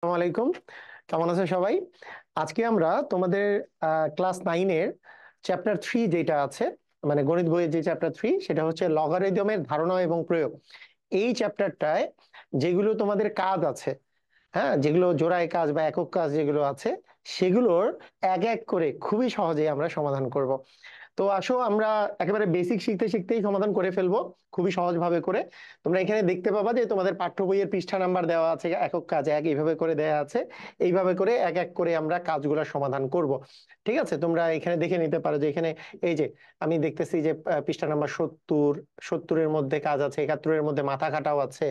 আসসালামু আলাইকুম। কেমন আছো সবাই? আজকে আমরা তোমাদের ক্লাস 9-এর চ্যাপ্টার 3 যেটা আছে, মানে গণিত বইয়ের যে চ্যাপ্টার 3, সেটা হচ্ছে লগারিদমের ধারণা এবং প্রয়োগ। এই চ্যাপ্টারটায় যেগুলো তোমাদের কাজ আছে, হ্যাঁ, যেগুলো জোড়ায় কাজ বা একক কাজ যেগুলো আছে, সেগুলোর এক এক করে খুবই সহজেই আমরা সমাধান করব। তো আসো আমরা একেবারে বেসিক শিখতে শিখতেই সমাধান করে ফেলবো, খুবই সহজ ভাবে করে। তোমরা এখানে দেখতে পাবা যে তোমাদের পাঠ্য বইয়ের পৃষ্ঠা নাম্বার দেওয়া আছে, একক কাজ এক এইভাবে করে দেওয়া আছে। এইভাবে করে এক এক করে আমরা কাজগুলোর সমাধান করব। ঠিক আছে, তোমরা এখানে দেখে নিতে পারো যে এখানে এই যে আমি দেখতেছি যে পৃষ্ঠা নাম্বার 70, 70-এর মধ্যে কাজ আছে, 71-এর মধ্যে মাথা কাটাও আছে।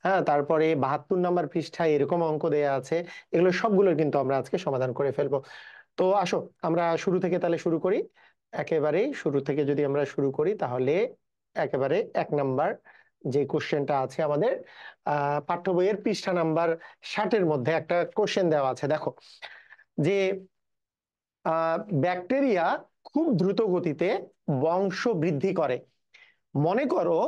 হ্যাঁ, তারপরে 72 নাম্বার পৃষ্ঠায় এরকম অঙ্ক দেয়া আছে। এগুলো সবগুলো কিন্তু আমরা আজকে সমাধান করে ফেলবো। তো আসো আমরা শুরু থেকে তাহলে শুরু করি। একেবারে শুরু থেকে যদি আমরা শুরু করি তাহলে একেবারে 1 নাম্বার যে কোশ্চেনটা আছে আমাদের পাঠ্য বইয়ের পৃষ্ঠা নাম্বার 60-এর মধ্যে একটা কোশ্চেন দেওয়া আছে। দেখো যে ব্যাকটেরিয়া খুব দ্রুত গতিতে বংশ বৃদ্ধি করে। মনে করো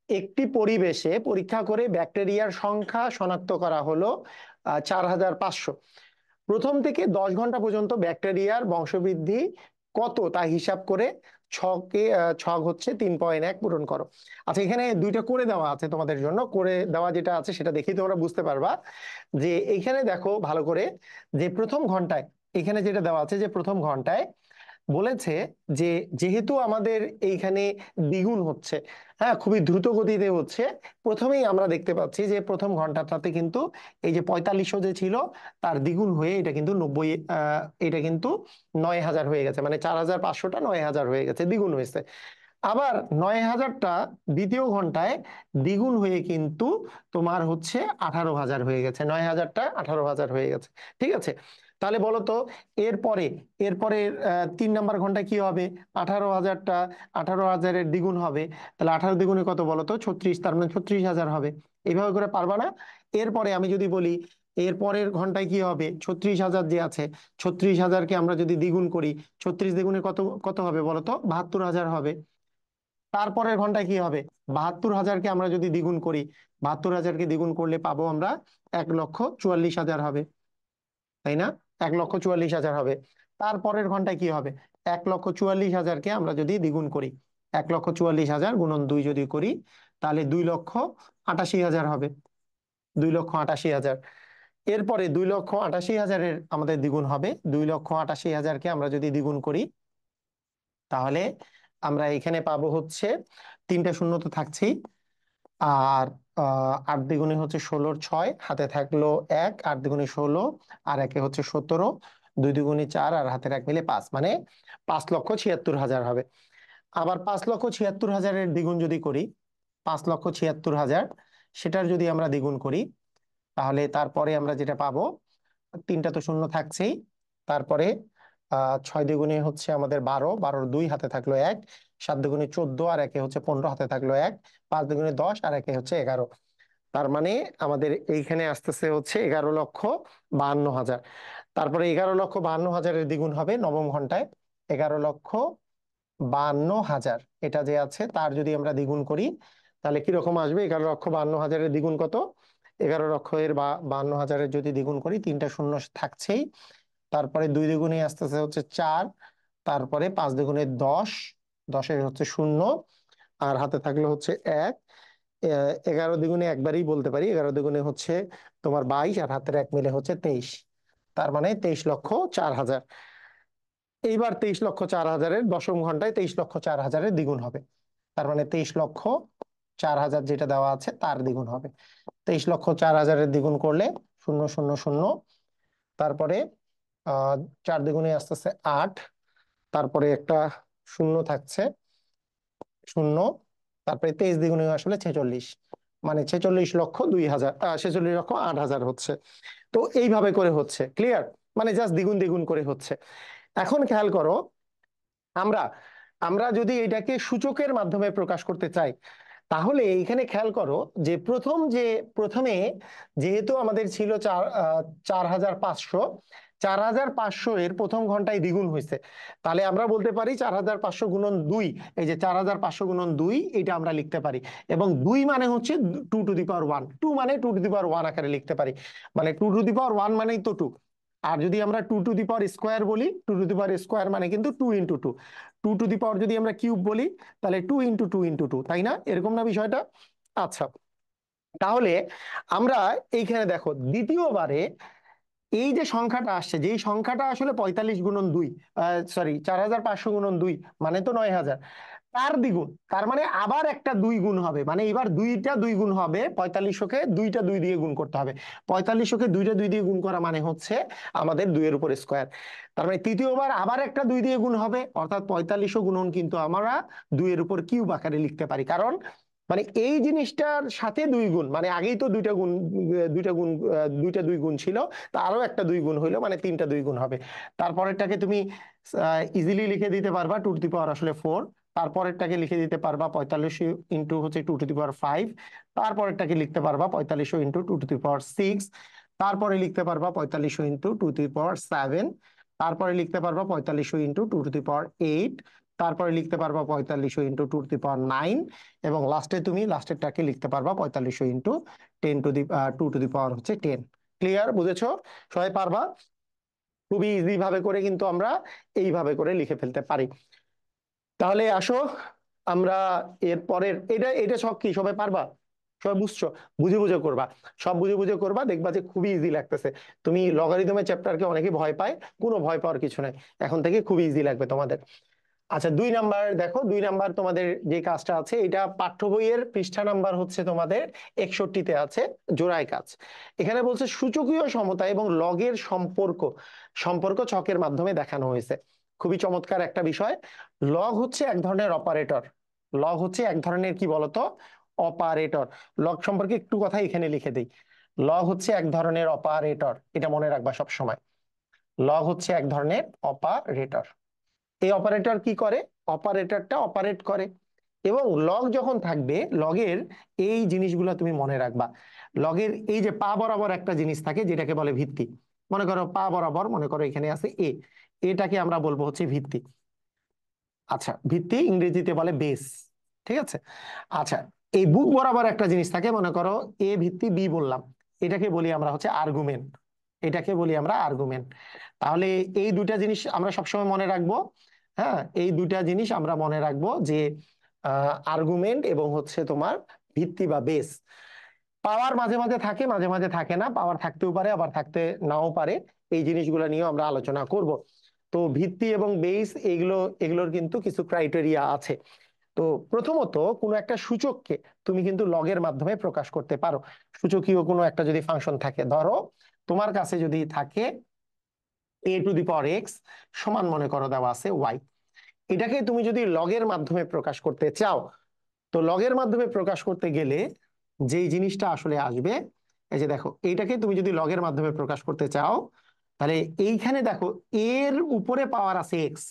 একটি পরিবেশে পরীক্ষা করে ব্যাকটেরিয়ার সংখ্যা শনাক্ত করা হলো 4500। প্রথম থেকে 10 ঘন্টা পর্যন্ত ব্যাকটেরিয়ার বংশবৃদ্ধি কত তা হিসাব করে ছকে ছক হচ্ছে 3.1 পূরণ করো। আচ্ছা, এখানে দুইটা করে দেওয়া আছে তোমাদের জন্য। করে দেওয়া যেটা আছে সেটা দেখেই তোমরা বুঝতে পারবা যে এইখানে দেখো ভালো করে যে প্রথম ঘন্টায়, এখানে যেটা দেওয়া আছে যে প্রথম ঘন্টায় বলেছে যে যেহেতু আমাদের এইখানে দ্বিগুণ হচ্ছে, হ্যাঁ, খুবই দ্রুত গতিতে হচ্ছে। প্রথমেই আমরা দেখতে পাচ্ছি যে প্রথম ঘন্টাটাতে কিন্তু এই যে 4500 যে ছিল তার দ্বিগুণ হয়ে এটা কিন্তু 90, এটা কিন্তু 9000 হয়ে গেছে, মানে 4500টা 9000 হয়ে গেছে, দ্বিগুণ হয়েছে। আবার 9000টা দ্বিতীয় ঘন্টায় দ্বিগুণ হয়ে কিন্তু তোমার হচ্ছে 18,000 হয়ে গেছে, 9000টা 18,000 হয়ে গেছে। ঠিক আছে, তাহলে বলো তো এরপরে এরপরে 3 নাম্বার ঘন্টায় কি হবে? 18,000টা 18,000-এর দ্বিগুণ হবে। তাহলে 18 দ্বিগুণে কত বলো তো? 36, তার মানে 36,000 হবে। এইভাবে করে পারবা না? এরপরে আমি যদি বলি এরপরের ঘন্টায় কি হবে, 36,000 যে আছে, 36,000-কে আমরা যদি দ্বিগুণ করি, 36 দ্বিগুণে কত কত হবে বলো তো? 72,000 হবে। তারপরের ঘন্টায় কি হবে? 72,000-কে আমরা যদি দ্বিগুণ করি, 72,000-কে দ্বিগুণ করলে পাবো আমরা 1,44,000 হবে, তাই না? 1,44,000 হবে। তারপরের ঘন্টায় কি হবে? 1,44,000-কে আমরা যদি দ্বিগুণ করি, 1,44,000 গুণন 2 যদি করি, তাহলে 2,88,000 হবে। 2,88,000। এরপরে 2,88,000-এর আমাদের দ্বিগুণ হবে, 2,88,000-কে আমরা যদি দ্বিগুণ করি তাহলে আমরা এখানে পাবো হচ্ছে 3টা শূন্য তো থাকছেই। আর 8 দ্বিগুণে হচ্ছে 16-র 6, হাতে থাকলো 1, 8 দ্বিগুণে 16, আর একে হচ্ছে 17, 2 দ্বিগুণে 4, আর হাতের 1 মিলে 5, মানে 5,76,000 হবে। আবার 5,76,000-এর দ্বিগুণ যদি করি, 5,76,000 সেটার যদি আমরা দ্বিগুণ করি তাহলে তারপরে আমরা যেটা পাবো, 3টা তো শূন্য থাকছেই। তারপরে 6 দ্বিগুণে হচ্ছে আমাদের 12, 12-র 2, হাতে থাকলো 1, 7 দ্বিগুণে 14, আর একে হচ্ছে 15, হাতে থাকলো 1, 5 দ্বিগুণে 10, আর একে হচ্ছে 11। তার মানে আমাদের এইখানে আসতেছে হচ্ছে 11,52,000। তারপরে 11,52,000-এর দ্বিগুণ হবে নবম ঘন্টায়, 11,52,000 এটা যে আছে তার যদি আমরা দ্বিগুণ করি তাহলে কিরকম আসবে? 11,52,000-এর দ্বিগুণ কত? 11,52,000-এর যদি দ্বিগুণ করি, 3টা শূন্য থাকছেই। তারপরে 2 দ্বিগুণে আসতেছে হচ্ছে 4, তারপরে 5 দ্বিগুণে 10, 10-এর হচ্ছে 0, আর হাতে থাকলে হচ্ছে 1। 11 দ্বিগুণে একবারই বলতে পারি, 11 দ্বিগুণে হচ্ছে তোমার 22, আর হাতের 1 মিলে হচ্ছে 23। তার মানে 23,04,000। এইবার 23,04,000-এর দশম ঘন্টায় 23,04,000-এর দ্বিগুণ হবে। তার মানে 23,04,000 যেটা দেওয়া আছে তার দ্বিগুণ হবে। 23,04,000-এর দ্বিগুণ করলে 0,0,0, তারপরে আহ 4 দ্বিগুণে আসতেছে 8, তারপরে একটা শূন্য থাকছে, 0, তারপরে 23 দ্বিগুণে আসলে 46, মানে 46,02,000, 46,08,000 হচ্ছে। তো এইভাবে করে হচ্ছে, ক্লিয়ার? মানে জাস্ট দ্বিগুণ দ্বিগুণ করে হচ্ছে। এখন খেয়াল করো, আমরা আমরা যদি এটাকে সূচকের মাধ্যমে প্রকাশ করতে চাই তাহলে এইখানে খেয়াল করো যে প্রথমে যেহেতু আমাদের ছিল 4500, 4500 এর প্রথম ঘন্টায় দ্বিগুণ হয়েছে, তাহলে আমরা বলতে পারি 4500 গুণন 2, এই যে 4500 গুণন 2 এটা আমরা লিখতে পারি। এবং 2 মানে হচ্ছে 2 টু দি পাওয়ার 1, 2 মানে 2 টু দি পাওয়ার 1 আকারে লিখতে পারি, মানে 2 টু দি পাওয়ার 1 মানেই তো 2। আর যদি আমরা 2 টু দি পাওয়ার স্কোয়ার বলি, 2 টু দি পাওয়ার স্কোয়ার মানে কিন্তু 2 ইন্টু 2। 2 টু দি পাওয়ার যদি আমরা কিউব বলি, তাহলে 2 ইন্টু 2 ইন্টু 2, তাই না? এরকম না বিষয়টা? আচ্ছা, তাহলে আমরা এইখানে দেখো দ্বিতীয়বারে এই যে সংখ্যাটা আসছে, যেই সংখ্যাটা আসলে 45 গুণন 2, সরি 4500 গুণন 2 মানে তো 9000, তার দ্বিগুণ, তার মানে আবার একটা 2 গুণ হবে, মানে এবার 2টা 2 গুণ হবে। 4500কে 2টা 2 দিয়ে গুণ করতে হবে। 4500কে 2টা 2 দিয়ে গুণ করা মানে হচ্ছে আমাদের 2 এর উপর স্কোয়ার। তার মানে তৃতীয়বার আবার একটা 2 দিয়ে গুণ হবে, অর্থাৎ 4500 গুণন কিন্তু আমরা 2 এর উপর কিউব আকারে লিখতে পারি। কারণ মানে এই জিনিসটার সাথে 2 গুণ, মানে আগেই তো দুইটা 2 গুণ ছিল, তা আরো একটা 2 গুণ হইলো, মানে 3টা 2 গুণ হবে। তারপরেরটাকে তুমি ইজিলি লিখে দিতে পারবা 2 টু দি পাওয়ার আসলে 4। তারপরেরটাকে লিখে দিতে পারবা 45 ইন্টু হচ্ছে 2 টু দি পাওয়ার 5। তারপরেরটাকে লিখতে পারবা 45 ইন্টু 2 টু দি পাওয়ার 6। তারপরে লিখতে পারবা 45 ইন্টু 2 টু দি পাওয়ার 7। তারপরে লিখতে পারবা 45 ইন্টু 2 টু দি পাওয়ার 8। তারপরে লিখতে পারবা 45 ইন্টু 2 টু দি পাওয়ার 9। এবং লাস্টেরটাকে লিখতে পারবা 45 ইন্টু 2 টু দি পাওয়ার হচ্ছে 10। ক্লিয়ার? বুঝেছো সবাই? পারবা? খুবই ইজি ভাবে করে কিন্তু আমরা এইভাবে করে লিখে ফেলতে পারি। তাহলে আসো আমরা এর পরের, এটা এটা সব কি সবাই পারবা? সবাই বুঝছো? বুঝে বুঝে করবা, সব বুঝে বুঝে করবা, দেখবা যে খুবই ইজি লাগতেছে। তুমি লগারিদমের চ্যাপ্টারকে অনেকে ভয় পায়, কোনো ভয় পাওয়ার কিছু নাই, এখন থেকে খুবই ইজি লাগবে তোমাদের। আচ্ছা, 2 নাম্বার দেখো, 2 নাম্বার তোমাদের যে কাজটা আছে, এটা পাঠ্য বইয়ের পৃষ্ঠা নাম্বার হচ্ছে তোমাদের 61-তে আছে, জোড়ায় কাজ। এখানে বলছে সূচকীয় সমতা এবং লগের সম্পর্ক সম্পর্ক ছকের মাধ্যমে দেখানো হয়েছে। খুবই চমৎকার একটা বিষয়। লগ হচ্ছে এক ধরনের অপারেটর। লগ হচ্ছে এক ধরনের কি বলতো? অপারেটর। লগ সম্পর্কে একটু কথা এখানে লিখে দিই। লগ হচ্ছে এক ধরনের অপারেটর, এটা মনে রাখবা সব সময়। লগ হচ্ছে এক ধরনের অপারেটর। এই অপারেটর কি করে? অপারেটরটা অপারেট করে। এবং লগ যখন থাকবে, লগের এই জিনিসগুলো তুমি মনে রাখবা। লগের এই যে পা বরাবর একটা জিনিস থাকে যেটাকে বলে ভিত্তি। মনে করো পা বরাবর, মনে করো এখানে আছে এ, এটাকে আমরা বলবো হচ্ছে ভিত্তি। আচ্ছা, ভিত্তি ইংরেজিতে বলে বেস, ঠিক আছে? আচ্ছা, এই বুক বরাবর একটা জিনিস থাকে, মনে করো এ ভিত্তি বি বললাম, এটাকে বলি আমরা হচ্ছে আর্গুমেন্ট। এটাকে বলি আমরা আর্গুমেন্ট। তাহলে এই দুইটা জিনিস আমরা সবসময় মনে রাখবো। হ্যাঁ, এই দুইটা জিনিস আমরা মনে রাখবো যে আর্গুমেন্ট এবং হচ্ছে তোমার ভিত্তি বা বেস। পাওয়ার মাঝে মাঝে থাকে, মাঝে মাঝে থাকে না, পাওয়ার থাকতেও পারে আবার থাকতে নাও পারে। এই জিনিসগুলো নিয়েও আমরা আলোচনা করব। তো ভিত্তি এবং বেস এগুলোর কিন্তু কিছু ক্রাইটেরিয়া আছে। তো প্রথমত কোনো একটা সূচককে তুমি কিন্তু লগের মাধ্যমে প্রকাশ করতে পারো। সূচকীয় কোনো একটা যদি ফাংশন থাকে, ধরো তোমার কাছে যদি থাকে a two the power x সমান, মনে করো দেওয়া আছে y, এটাকে তুমি যদি লগের মাধ্যমে প্রকাশ করতে চাও, তো লগের মাধ্যমে প্রকাশ করতে গেলে যেই জিনিসটা আসলে আসবে, এই যে দেখো, এইটাকে তুমি যদি লগের মাধ্যমে প্রকাশ করতে চাও, তাহলে এইখানে দেখো এর উপরে পাওয়ার আছে এক্স,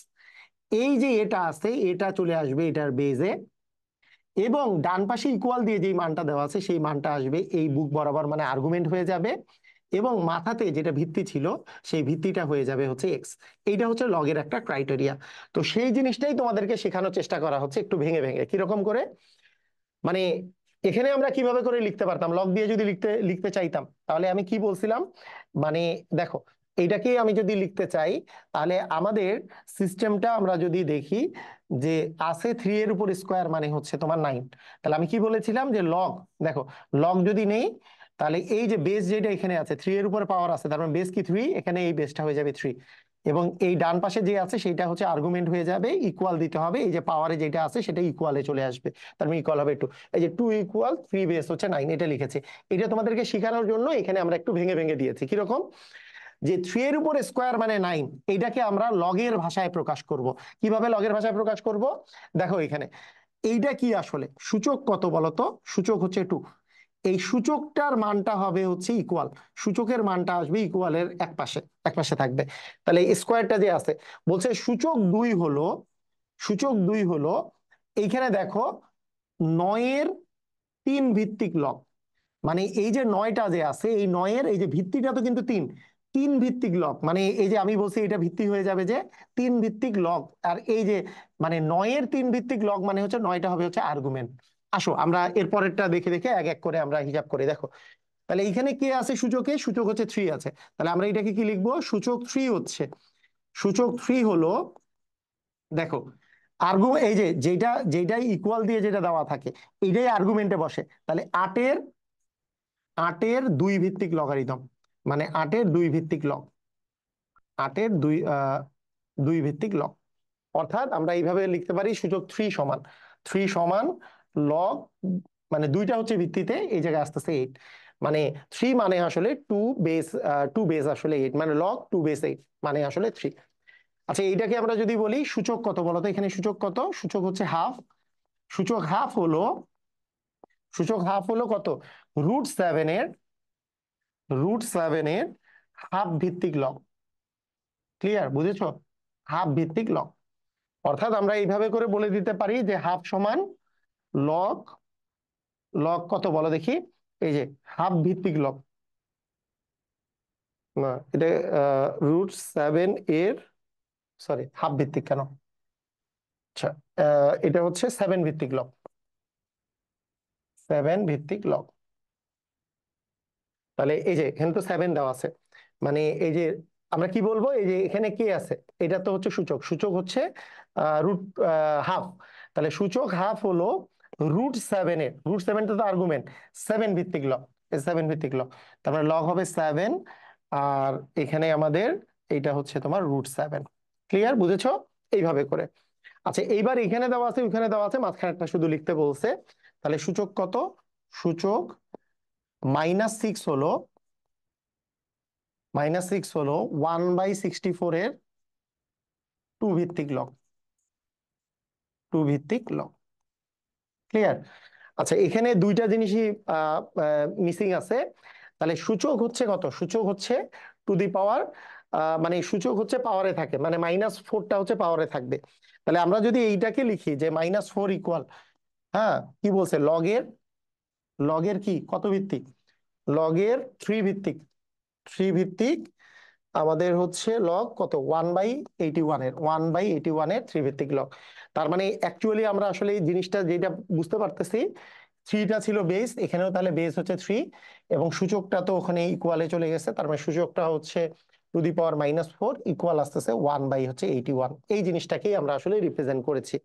এই যে এটা আছে এটা চলে আসবে এটার বেজে, এবং ডান পাশে ইকুয়াল দিয়ে যে মানটা দেওয়া আছে সেই মানটা আসবে এই বুক বরাবর, মানে আর্গুমেন্ট হয়ে যাবে। এবং মাথাতে যেটা ভিত্তি ছিল সেই ভিত্তিটা হয়ে যাবে হচ্ছে এক্স। এইটা হচ্ছে লগের একটা ক্রাইটেরিয়া। তো সেই জিনিসটাই তোমাদেরকে শেখানোর চেষ্টা করা হচ্ছে একটু ভেঙে ভেঙে। কিরকম করে? মানে এখানে আমরা কিভাবে করে লিখতে পারতাম, লগ দিয়ে যদি লিখতে লিখতে চাইতাম, তাহলে আমি কি বলছিলাম, মানে দেখো, এইটাকে আমি যদি লিখতে চাই, তাহলে আমাদের সিস্টেমটা আমরা যদি দেখি যে আছে 3 এর উপর স্কোয়ার মানে হচ্ছে তোমার 9। তাহলে আমি কি বলেছিলাম যে লগ, দেখো লগ যদি নেই, তাহলে এই যে বেস যেটা এখানে আছে 3 এর উপরে পাওয়ার আছে, তার মানে বেস কি 3, এখানে এই বেসটা হয়ে যাবে 3। এবং এই ডান পাশে যে আছে সেটা হচ্ছে আর্গুমেন্ট হয়ে যাবে, ইকুয়াল দিতে হবে, এই যে পাওয়ারে যেটা আছে সেটা ইকুয়ালে চলে আসবে, তার মানে ইকুয়াল হবে 2। এই যে 2 = 3 বেস হচ্ছে 9, এটা লিখেছে। এটা তোমাদেরকে শেখানোর জন্য এখানে আমরা একটু ভেঙে ভেঙে দিয়েছি। কিরকম? যে 3 এর উপর স্কোয়ার মানে 9, এইটাকে আমরা লগের ভাষায় প্রকাশ করব। কিভাবে লগের ভাষায় প্রকাশ করব? দেখো এখানে এইটা কি আসলে সূচক কত বলতো? সূচক হচ্ছে 2। এই সূচকটার মানটা হবে হচ্ছে ইকুয়াল, সূচকের মানটা আসবে ইকুয়ালের এক পাশে, এক পাশে থাকবে। তাহলে স্কোয়ারটা যে আছে, বলছে সূচক 2 হলো, সূচক 2 হলো এইখানে দেখো 9-এর তিন ভিত্তিক লগ। মানে এই যে নয়টা যে আছে, এই নয়ের এই যে ভিত্তিটা তো কিন্তু তিন, তিন ভিত্তিক লগ। মানে এই যে আমি বলছি এটা ভিত্তি হয়ে যাবে যে তিন ভিত্তিক লগ। আর এই যে মানে নয়ের তিন ভিত্তিক লগ মানে হচ্ছে নয়টা হবে হচ্ছে আর্গুমেন্ট। আসো আমরা এর পরেরটা দেখে দেখে এক এক করে আমরা হিসাব করে দেখো। তাহলে এখানে কে আছে সূচকে? সূচক হচ্ছে থ্রি আছে। তাহলে আমরা এটাকে কি লিখবো? সূচক থ্রি হচ্ছে, সূচক থ্রি হলো, দেখো এই যে যেটা যেটাই ইকুয়াল দিয়ে যেটা দেওয়া থাকে এইটাই আর্গুমেন্টে বসে। তাহলে আটের আটের দুই ভিত্তিক লগারিদম, মানে আটের দুই ভিত্তিক লগ, আটের দুই ভিত্তিক লগ। অর্থাৎ আমরা এইভাবে লিখতে পারি সূচক থ্রি সমান, থ্রি সমান লগ, মানে দুইটা হচ্ছে ভিত্তিতে, এই জায়গায় আসতেছে এইট। মানে থ্রি মানে আসলে টু বেস আসলে এইট, মানে লগ টু বেস এইট মানে আসলে থ্রি। আচ্ছা এইটাকে আমরা যদি বলি সূচক কত বলতো, এখানে সূচক কত? সূচক হচ্ছে হাফ। সূচক হাফ হলো, সূচক হাফ হলো কত? রুট সেভেনের, রুট সেভেনের হাফ ভিত্তিক লগ। ক্লিয়ার, বুঝেছো? হাফ ভিত্তিক লগ। অর্থাৎ আমরা এইভাবে করে বলে দিতে পারি যে হাফ সমান লগ, লগ কত বলো দেখি? এই যে হাফ ভিত্তিক লগ, না এটা রুট সেভেন এর, সরি হাফ ভিত্তিক কেন, আচ্ছা এটা হচ্ছে সেভেন ভিত্তিক লগ, সেভেন ভিত্তিক লগ। তাহলে এই যে এখানে তো সেভেন দেওয়া আছে, মানে এই যে আমরা কি বলবো, এই যে এখানে কে আছে, এটা তো হচ্ছে সূচক, সূচক হচ্ছে রুট হাফ। তাহলে সূচক হাফ হলো রুট সেভেনের, রুট সেভেনটা তো আর্গুমেন্ট, সেভেন ভিত্তিক লগ, সেভেন ভিত্তিক লগ। তারপরে লগ হবে সেভেন, আর এখানে আমাদের এইটা হচ্ছে তোমার রুট সেভেন। ক্লিয়ার, বুঝেছো? এইভাবে করে। আচ্ছা এইবার এখানে দেওয়া আছে, ওখানে দেওয়া আছে, মাঝখানে একটা শুধু লিখতে বলছে। তাহলে সূচক কত? সূচক -6 হলো, -6 হলো 1/64 এর টু ভিত্তিক লগ, টু ভিত্তিক লগ। ক্লিয়ার? আচ্ছা এখানে দুইটা জিনিসই মিসিং আছে। তাহলে সূচক হচ্ছে কত? সূচক হচ্ছে টু দি পাওয়ার, মানে সূচক হচ্ছে পাওয়ারে থাকে, মানে -4টা হচ্ছে পাওয়ারে থাকবে। তাহলে আমরা যদি এইটাকে লিখি যে -4 ইকুয়াল, হ্যাঁ কি বলছে, লগের, লগের কি কত ভিত্তিক? লগের থ্রি ভিত্তিক, থ্রি ভিত্তিক আমাদের হচ্ছে লগ কত? 1/81 এর, 1/81 এর থ্রি ভিত্তিক লগ। তার মানে অ্যাকচুয়ালি আমরা আসলে এই জিনিসটা যেটা বুঝতে পারতেছি, থ্রিটা ছিল বেস, এখানেও তাহলে বেস হচ্ছে থ্রি, এবং সূচকটা তো ওখানে ইকুয়ালে চলে গেছে, তার মানে সূচকটা হচ্ছে টু দি পাওয়ার -4 ইকুয়াল আসতেছে 1/81। এই জিনিসটাকেই আমরা আসলে রিপ্রেজেন্ট করেছি।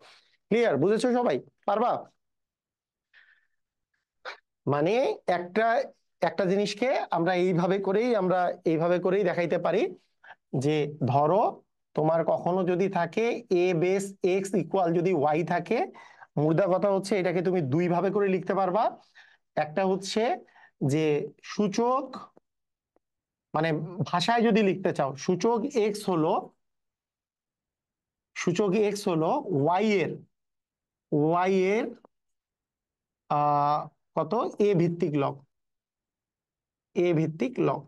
ক্লিয়ার, বুঝেছো সবাই? পারবা? মানে একটা একটা জিনিসকে আমরা এইভাবে করেই, আমরা এইভাবে করেই দেখাইতে পারি যে ধরো তোমার কখনো যদি থাকে এ বেস এক্স ইকুয়াল যদি ওয়াই থাকে, মুদ্রা কথা হচ্ছে এটাকে তুমি দুই ভাবে করে লিখতে পারবা। একটা হচ্ছে যে সূচক, মানে ভাষায় যদি লিখতে চাও, সূচক এক্স হলো, সূচক এক্স হলো ওয়াই এর, ওয়াই এর কত? এ ভিত্তিক লগ, এ ভিত্তিক লগ।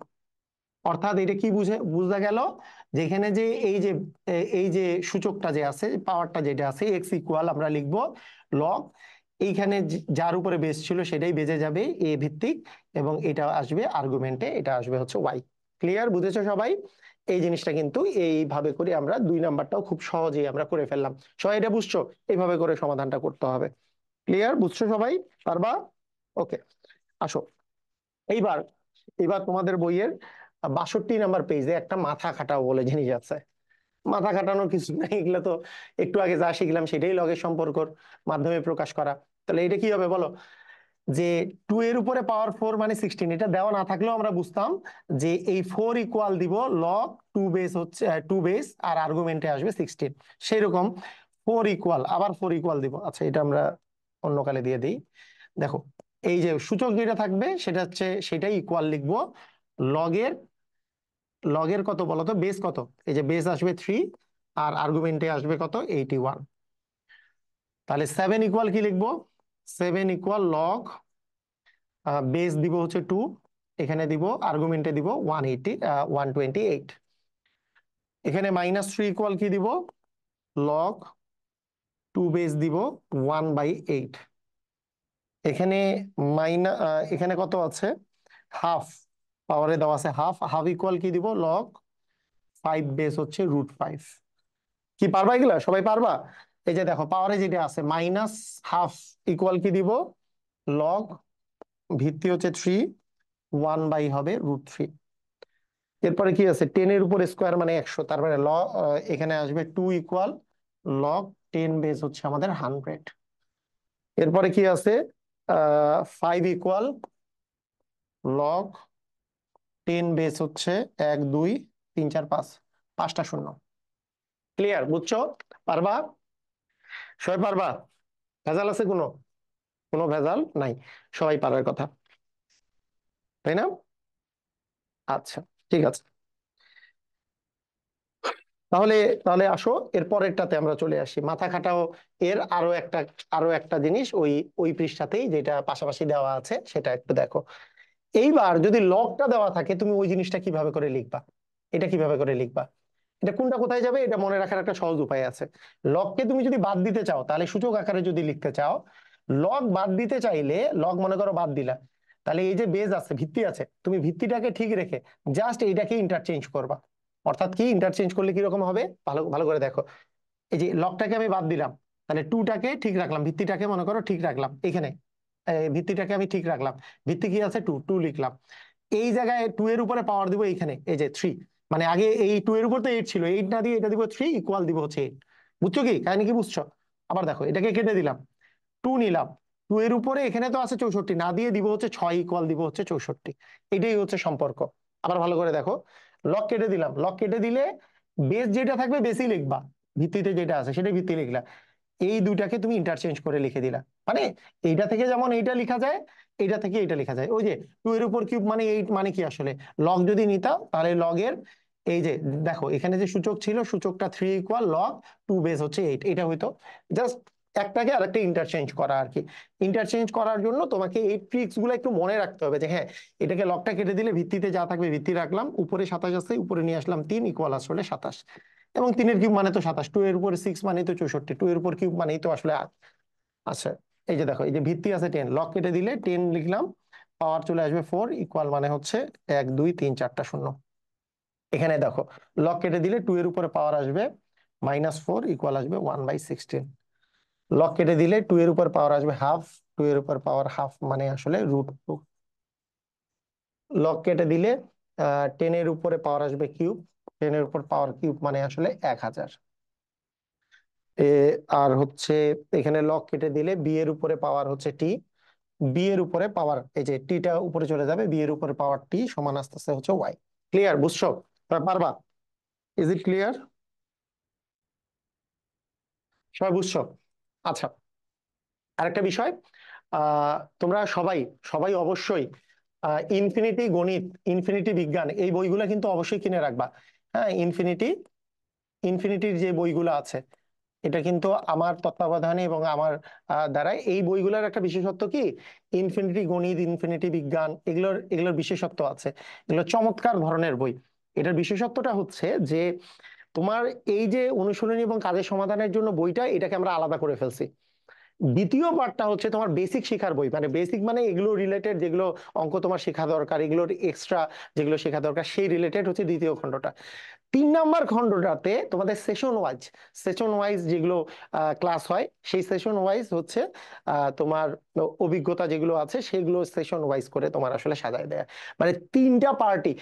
অর্থাৎ এটা কি বুঝা গেল, যেখানে যে এই যে সূচকটা যে আছে, পাওয়ারটা যেটা আছে এক্স ইকুয়াল আমরা লিখবো লগ, এইখানে যার উপরে বেস ছিল সেটাই বেজে যাবে এ ভিত্তিক, এবং এটা আসবে আর্গুমেন্টে, এটা আসবে হচ্ছে ওয়াই। ক্লিয়ার, বুঝেছো সবাই? এই জিনিসটা কিন্তু এইভাবে করে আমরা দুই নাম্বারটাও খুব সহজেই আমরা করে ফেললাম। সবাই এটা বুঝছো? এইভাবে করে সমাধানটা করতে হবে। ক্লিয়ার, বুঝছো সবাই? পারবা? ওকে, আসো এইবার, এবার তোমাদের বইয়ের 62 নাম্বার পেজে একটা মাথা খাটাও বলে জিনিস আছে। মাথা খাটানোর কিছু নাই, এগুলো তো একটু আগে যা শিখলাম সেটাই লগের সম্পর্কর মাধ্যমে প্রকাশ করা। তাহলে এটা কি হবে বলো? যে 2 এর উপরে পাওয়ার 4 মানে 16, এটা দেওয়া না থাকলেও আমরা বুঝতাম যে এই 4 ইকুয়াল দিব লগ টু বেস হচ্ছে, টু বেস আর আর্গুমেন্টে আসবে 16। সেই রকম 4 ইকুয়াল, আবার 4 ইকুয়াল দিব। আচ্ছা এটা আমরা অন্য কালে দিয়ে দিই। দেখো এই যে সূচক যেটা থাকবে সেটা হচ্ছে সেটাই ইকুয়াল লিখবো লগের, লগের কত বলতো, বেস কত? এই যে বেস আসবে 3, আর আর্গুমেন্টে আসবে কত? 81। তাহলে 7 ইকুয়াল কি লিখবো? 7 ইকুয়াল লগ, বেস দিব হচ্ছে 2, এখানে দিব আর্গুমেন্টে দিব 128। এখানে -3 ইকুয়াল কি দিব? লগ টু বেস দিব 1/8, এখানে এখানে কত আছে, হাফ, পাওয়ারে দেওয়া আছে হাফ, হাফ ইকুয়াল কি দিব, লগ 5 বেস হচ্ছে √5। কি পারবা এগুলা, সবাই পারবা? এই যে দেখো পাওয়ারে যেটা আছে -হাফ ইকুয়াল কি দিব, লগ, ভিত্তি হচ্ছে 3, 1 বাই হবে √3। এরপরে কি আছে, 10 এর উপর স্কোয়ার মানে 100, তার মানে এখানে আসবে 2 ইকুয়াল লগ 10 বেস হচ্ছে আমাদের 100। এরপরে কি আছে, 5 ইকুয়াল লগ 10 বেস হচ্ছে 1 2 3 4 5, 5টা শূন্য। ক্লিয়ার, বুঝছো? পারবা? সবাই পারবা? ভেজাল আছে কোনো? কোনো ভেজাল নাই, সবাই পারার কথা, তাই না? আচ্ছা, ঠিক আছে। তাহলে তাহলে আসো এর পরেরটাতে আমরা চলে আসি, মাথা খাটাও। এর আরো একটা জিনিস ওই ওই পৃষ্ঠাতেই যেটা পাশাপাশি দেওয়া আছে সেটা একটু দেখো। এইবার যদি লগটা দেওয়া থাকে তুমি ওই জিনিসটা কিভাবে করে লিখবা, এটা কিভাবে করে লিখবা, এটা কোনটা কোথায় যাবে এটা মনে রাখার একটা সহজ উপায় আছে। লগকে তুমি যদি বাদ দিতে চাও, তাহলে সূচক আকারে যদি লিখতে চাও, লগ বাদ দিতে চাইলে, লগ মনে করো বাদ দিলা, তাহলে এই যে বেজ আছে, ভিত্তি আছে, তুমি ভিত্তিটাকে ঠিক রেখে জাস্ট এইটাকে ইন্টারচেঞ্জ করবা। অর্থাৎ কি ইন্টারচেঞ্জ করলে কিরকম হবে, ভালো ভালো করে দেখো। এই যে লগটাকে আমি বাদ দিলাম, তাহলে টুটাকে ঠিক রাখলাম, ভিত্তিটাকে মনে করো ঠিক রাখলাম এখানে, ভিত্তিটাকে আমি ঠিক রাখলাম, ভিত্তি কি আছে, টু, টু লিখলাম। এই জায়গায় 2 এর উপরে পাওয়ার দিব এইখানে, এই যে 3, মানে আগে এই 2 এর উপর তো 8 ছিল, 8 না দিয়ে এটা দিব 3 ইকুয়াল দিব হচ্ছে 8। বুঝছো কি কাহিনী, কি বুঝছো? আবার দেখো এটাকে কেটে দিলাম, 2 নিলাম, 2 এর উপরে এখানে তো আছে 64, না দিয়ে দিব হচ্ছে 6 ইকুয়াল দিব হচ্ছে 64। এটাই হচ্ছে সম্পর্ক। আবার ভালো করে দেখো, লক কেটে দিলাম, লক কেটে দিলে বেস যেটা থাকবে বেশি লিখবা, ভিত্তিতে যেটা আছে সেটা ভিত্তি লিখলা, এই দুইটাকে তুমি ইন্টারচেঞ্জ করে লিখে দিলা। মানে এইটা থেকে যেমন এইটা লেখা যায়, এইটা থেকে এইটা লেখা যায়। ওই যে 2 এর উপর কিউব মানে 8, মানে কি আসলে লগ যদি নিতা তাহলে লগের এই যে দেখো এখানে যে সূচক ছিল, সূচকটা 3 ইকুয়াল লগ 2 বেস হচ্ছে 8, এটা হইতো। জাস্ট একটাকে আরেকটা ইন্টারচেঞ্জ করা আর কি। ইন্টারচেঞ্জ করার জন্য তোমাকে এই ট্রিক্স গুলো একটু মনে রাখতে হবে, যে হ্যাঁ এটাকে লগটা কেটে দিলে ভিত্তিতে যা থাকবে ভিত্তি রাখলাম, উপরে 27 আছে, উপরে নিয়ে আসলাম 3 ইকুয়াল আসলে 27, এবং 3 এর কিউব মানে তো 27, 2 এর উপরে 6 মানে তো 64, 2 এর উপর কিউব মানেই তো আসলে 8। আচ্ছা, এই যে দেখো এই যে ভিত্তি আছে 10, লগ কেটে দিলে 10 লিখলাম, পাওয়ার চলে আসবে 4 ইকুয়াল মানে হচ্ছে 1 2 3 4টা শূন্য। এখানে দেখো লগ কেটে দিলে 2 এর উপরে পাওয়ার আসবে -4 ইকুয়াল আসবে 1/16। লগ কেটে দিলে 2 এর উপর পাওয়ার আসবে হাফ, 2 এর উপর পাওয়ার হাফ মানে আসলে √2। লগ কেটে দিলে 10 এর উপরে পাওয়ার আসবে কিউব, 10 এর উপর পাওয়ার কিউব মানে আসলে 1000। আর হচ্ছে এখানে লগ কেটে দিলে বি এর উপরে পাওয়ার হচ্ছে টি, বি এর উপরে পাওয়ার এই যে টিটা উপরে চলে যাবে, বি এর উপরে পাওয়ার টি সমান আস্তে আস্তে হচ্ছে ওয়াই। ক্লিয়ার, বুঝছো? পারবা? Is it clear? সবাই বুঝছো? আচ্ছা, আরেকটা বিষয়, তোমরা সবাই সবাই অবশ্যই ইনফিনিটি গণিত, ইনফিনিটি বিজ্ঞান এই বইগুলো কিন্তু অবশ্যই কিনে রাখবা। হ্যাঁ, ইনফিনিটির যে বইগুলো আছে, এটা কিন্তু আমার তত্ত্বাবধানে এবং আমার দ্বারাই, এই বইগুলোর একটা বিশেষত্ব কি, ইনফিনিটি গণিত, ইনফিনিটি বিজ্ঞান, এগুলোর বিশেষত্ব আছে, এগুলো চমৎকার ধরনের বই। এটার বিশেষত্বটা হচ্ছে যে তোমার এই যে অনুশীলনী এবং কাজের সমাধানের জন্য বইটা, এটাকে আমরা আলাদা করে ফেলছি। দ্বিতীয় পার্টটা হচ্ছে তোমার বেসিক শেখার বই, মানে বেসিক মানে এগুলো রিলেটেড, যেগুলো অঙ্ক তোমার শেখা দরকার, এগুলোর এক্সট্রা যেগুলো শেখা দরকার সেই রিলেটেড হচ্ছে দ্বিতীয় খণ্ডটা। 3 নাম্বার খণ্ডটাতে তোমাদের সেশন ওয়াইজ যেগুলো ক্লাস হয়, সেই সেশন ওয়াইজ হচ্ছে তোমার অভিজ্ঞতা যেগুলো আছে সেগুলো সেশন ওয়াইজ করে তোমার আসলে সাজায় দেয়। মানে 3টা পার্টি,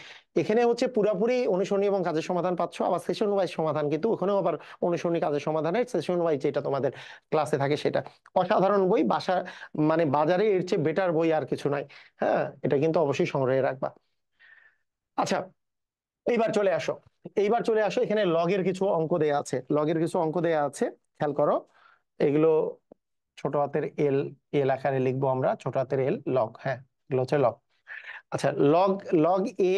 এখানে হচ্ছে পুরাপুরি অনুসরণী এবং কাজের সমাধান পাচ্ছ, আবার সেশন ওয়াইজ সমাধান, কিন্তু ওখানেও আবার অনুসরণী কাজের সমাধানের সেশন ওয়াইজ যেটা তোমাদের ক্লাসে থাকে সেটা। অসাধারণ বই, মানে বাজারে এর চেয়ে বেটার বই আর কিছু নাই। হ্যাঁ, এটা কিন্তু অবশ্যই সংগ্রহে রাখবা। আচ্ছা, এইবার চলে আসো, এখানে লগের কিছু অঙ্ক দেয়া আছে, খেয়াল করো। এগুলো ছোট হাতের এল, এল আকারে লিখবো আমরা, ছোট হাতের এল, লগ, হ্যাঁ এগুলো হচ্ছে লগ। আচ্ছা, লগ লগ এ,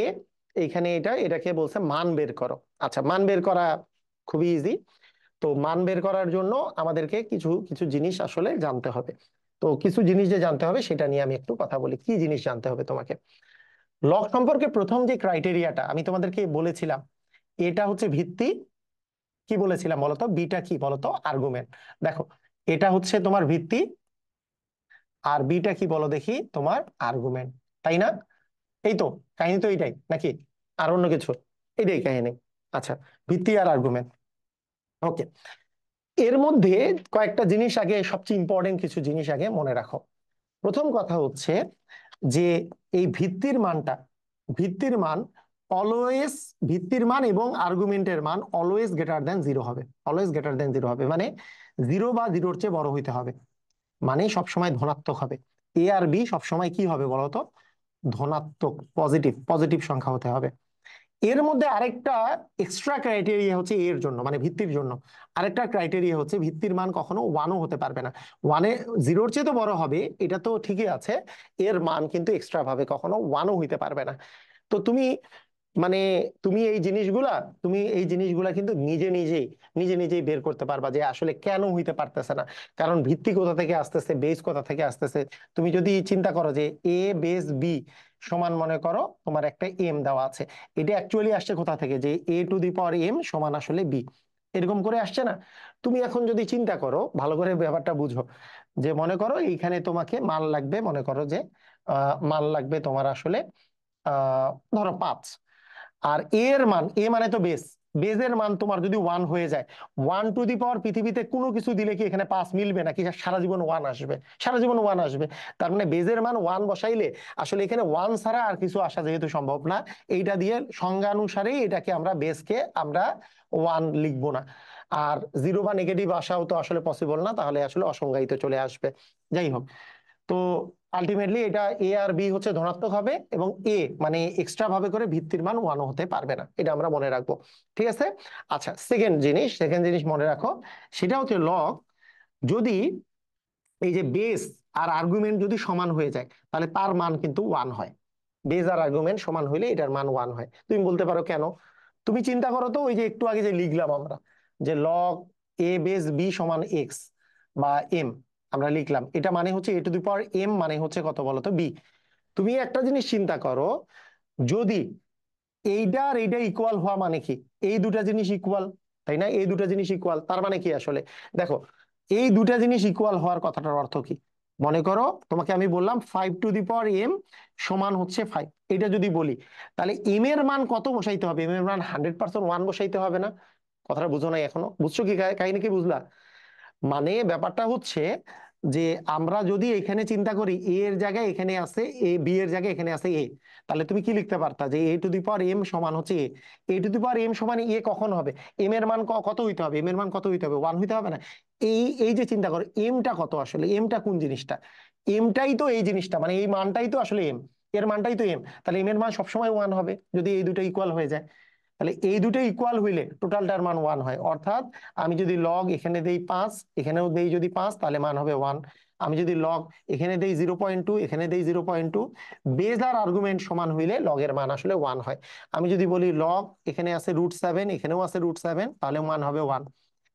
এইখানে এটাকে বলছে মান বের করো। আচ্ছা, মান বের করা খুবই ইজি। তো মান বের করার জন্য আমাদেরকে কিছু কিছু জিনিস আসলে জানতে হবে। তো কিছু জিনিস যে জানতে হবে সেটা নিয়ে আমি একটু কথা বলি, কি জিনিস জানতে হবে তোমাকে। লগ সম্পর্কে প্রথম যে ক্রাইটেরিয়াটা আমি তোমাদেরকে বলেছিলাম, এটা হচ্ছে ভিত্তি, কি বলেছিলাম বলতো, বিটা কি বলতো, আর্গুমেন্ট। দেখো এটা হচ্ছে তোমার ভিত্তি, আর বিটা কি বলো দেখি, তোমার আর্গুমেন্ট, তাই না? এই তো কাহিনী তো এইটাই নাকি, আর অন্য কিছু? এটাই কাহিনী। আচ্ছা, ভিত্তি আর আর্গুমেন্ট। ওকে, এর মধ্যে কয়েকটা জিনিস আগে, সবচেয়ে ইম্পর্টেন্ট কিছু জিনিস আগে মনে রাখো। প্রথম কথা হচ্ছে যে এই ভিত্তির মানটা, ভিত্তির মান অলওয়েজ, ভিত্তির মান এবং আর্গুমেন্টের মান অলওয়েজ গ্রেটার দেন জিরো হবে। অলওয়েজ গ্রেটার দেন জিরো হবে মানে জিরো বা জিরোর চেয়ে বড় হইতে হবে, মানে সবসময় ধনাত্মক হবে। এ আর বি সবসময় কি হবে বলতো? ধনাত্মক, পজিটিভ, পজিটিভ সংখ্যা হতে হবে। এর মধ্যে আরেকটা এক্সট্রা ক্রাইটেরিয়া হচ্ছে এর জন্য, মানে ভিত্তির জন্য আরেকটা ক্রাইটেরিয়া হচ্ছে ভিত্তির মান কখনো ওয়ানও হতে পারবে না। ওয়ানে, জিরোর চেয়ে তো বড় হবে এটা তো ঠিকই আছে, এর মান কিন্তু এক্সট্রা ভাবে কখনো ওয়ানও হইতে পারবে না। তো তুমি মানে তুমি এই জিনিসগুলা, তুমি এই জিনিসগুলা কিন্তু নিজে নিজেই, নিজে নিজেই বের করতে পারবা যে আসলে কেন হইতে পারতেছে না। কারণ ভিত্তি কোথা থেকে আসতেছে, বেস কোথা থেকে আসতেছে। তুমি যদি চিন্তা করো যে এ বেস বি সমান, মনে করো তোমার একটা এম দেওয়া আছে, এটা অ্যাকচুয়ালি আসছে কোথা থেকে, যে এ টু দি পাওয়ার এম সমান আসলে বি, এরকম করে আসছে না? তুমি এখন যদি চিন্তা করো ভালো করে ব্যাপারটা বুঝো, যে মনে করো এইখানে তোমাকে মান লাগবে, মনে করো যে মান লাগবে তোমার আসলে ধরো 5। আর এর মান, এ মানে তো বেস, বেজের মান তোমার যদি ওয়ান হয়ে যায়, ওয়ান টু দি পাওয়ার পৃথিবীতে কোনো কিছু দিলে কি এখানে 5 মিলবে নাকি সারা জীবন ওয়ান আসবে? সারা জীবন ওয়ান আসবে। তার মানে বেজের মান ওয়ান বসাইলে আসলে এখানে ওয়ান ছাড়া আর কিছু আসা যেহেতু সম্ভব না, এইটা দিয়ে সংজ্ঞানুসারেই এটাকে আমরা বেসকে আমরা ওয়ান লিখবো না। আর জিরো বা নেগেটিভ আসাও তো আসলে পসিবল না, তাহলে আসলে অসংজ্ঞায়িত চলে আসবে। যাই হোক, তো আলটিমেটলি এটা এ আর বি হচ্ছে ধনাত্মক হবে, এবং এ মানে এক্সট্রা ভাবে করে ভিত্তির মান ওয়ানও হতে পারবে না, এটা আমরা মনে রাখবো। ঠিক আছে? আচ্ছা, সেকেন্ড জিনিস মনে রাখো, সেটা হচ্ছে লগ, যদি এই যে বেস আর আর্গুমেন্ট যদি সমান হয়ে যায় তাহলে তার মান কিন্তু ওয়ান হয়। বেস আর আর্গুমেন্ট সমান হইলে এটার মান ওয়ান হয়। তুমি বলতে পারো কেন? তুমি চিন্তা করো তো, ওই যে একটু আগে যে লিখলাম আমরা, যে লগ এ বেস বি সমান এক্স বা এম, আমরা লিখলাম, এটা মানে হচ্ছে এ টু দি পাওয়ার এম মানে হচ্ছে কত বলতো? বি। তুমি একটা জিনিস চিন্তা করো, যদি এইটা আর এইটা ইকুয়াল হওয়া মানে কি? এই দুটা জিনিস ইকুয়াল, তাই না? এই দুটা জিনিস ইকুয়াল তার মানে কি আসলে? দেখো, এই দুটা জিনিস ইকুয়াল হওয়ার কথাটার অর্থ কি? মনে করো তোমাকে আমি বললাম 5 টু দি পাওয়ার এম সমান হচ্ছে 5, এটা যদি বলি, তাহলে এম এর মান কত বসাইতে হবে? এম এর মান 100% ওয়ান বসাইতে হবে না? কথাটা বুঝো নাই এখনো? বুঝছো কি কাহিনী, কি বুঝলা? মানে ব্যাপারটা হচ্ছে যে আমরা যদি এখানে চিন্তা করি এ এর জায়গায় এখানে আছে এ, বি এর জায়গায় এখানে আছে এ, তাহলে তুমি কি লিখতে পারতা যে এ টু দি পাওয়ার এম সমান হচ্ছে এ। এ টু দি পাওয়ার এম সমান এ কখন হবে? এম এর মান কত হইতে হবে? এম এর মান কত হইতে হবে? ওয়ান হইতে হবে না? এই এই যে চিন্তা করো এমটা কত, আসলে এমটা কোন জিনিসটা? এমটাই তো এই জিনিসটা, মানে এই মানটাই তো আসলে এম, এর মানটাই তো এম, তাহলে এম এর মান সবসময় ওয়ান হবে যদি এই দুটো ইকুয়াল হয়ে যায়। তাহলে এই দুটো ইকুয়াল হইলে টোটালটার মান ওয়ান হয়, অর্থাৎ আমি যদি লগ এখানে দেই 5, এখানেও দেই যদি 5, তাহলে মান হবে ওয়ান। আমি যদি লগ এখানে দেই 0.2, এখানে দেই 0.2, বেজ আর আর্গুমেন্ট সমান হইলে লগের মান আসলে ওয়ান হয়। আমি যদি বলি লগ এখানে আছে √7, এখানেও আছে √7, তাহলে মান হবে ওয়ান।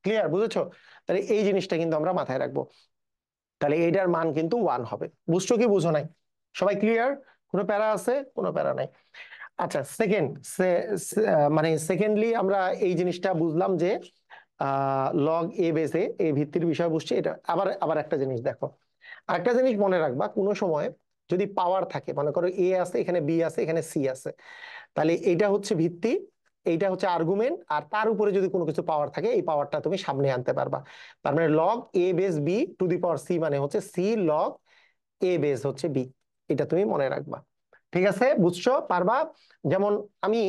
ক্লিয়ার? বুঝেছো? তাহলে এই জিনিসটা কিন্তু আমরা মাথায় রাখবো, তাহলে এইটার মান কিন্তু ওয়ান হবে। বুঝছো কি বুঝো নাই? সবাই ক্লিয়ার? কোনো প্যারা আছে? কোনো প্যারা নাই। আচ্ছা, মানে সেকেন্ডলি আমরা এই জিনিসটা বুঝলাম যে লগ এ বেসে এই ভিত্তির বিষয় বুঝছি। এটা আবার আবার একটা জিনিস দেখো, আরেকটা জিনিস মনে রাখবা, কোনো সময় যদি পাওয়ার থাকে, মনে করো এ আছে, এখানে বি আছে, এখানে সি আছে, তাহলে এইটা হচ্ছে ভিত্তি, এইটা হচ্ছে আর্গুমেন্ট, আর তার উপরে যদি কোনো কিছু পাওয়ার থাকে এই পাওয়ারটা তুমি সামনে আনতে পারবা। তার মানে log a base b to the power c মানে হচ্ছে সি লগ এ বেস হচ্ছে বি, এটা তুমি মনে রাখবা। ঠিক আছে? বুঝছো? পারবা? যেমন আমি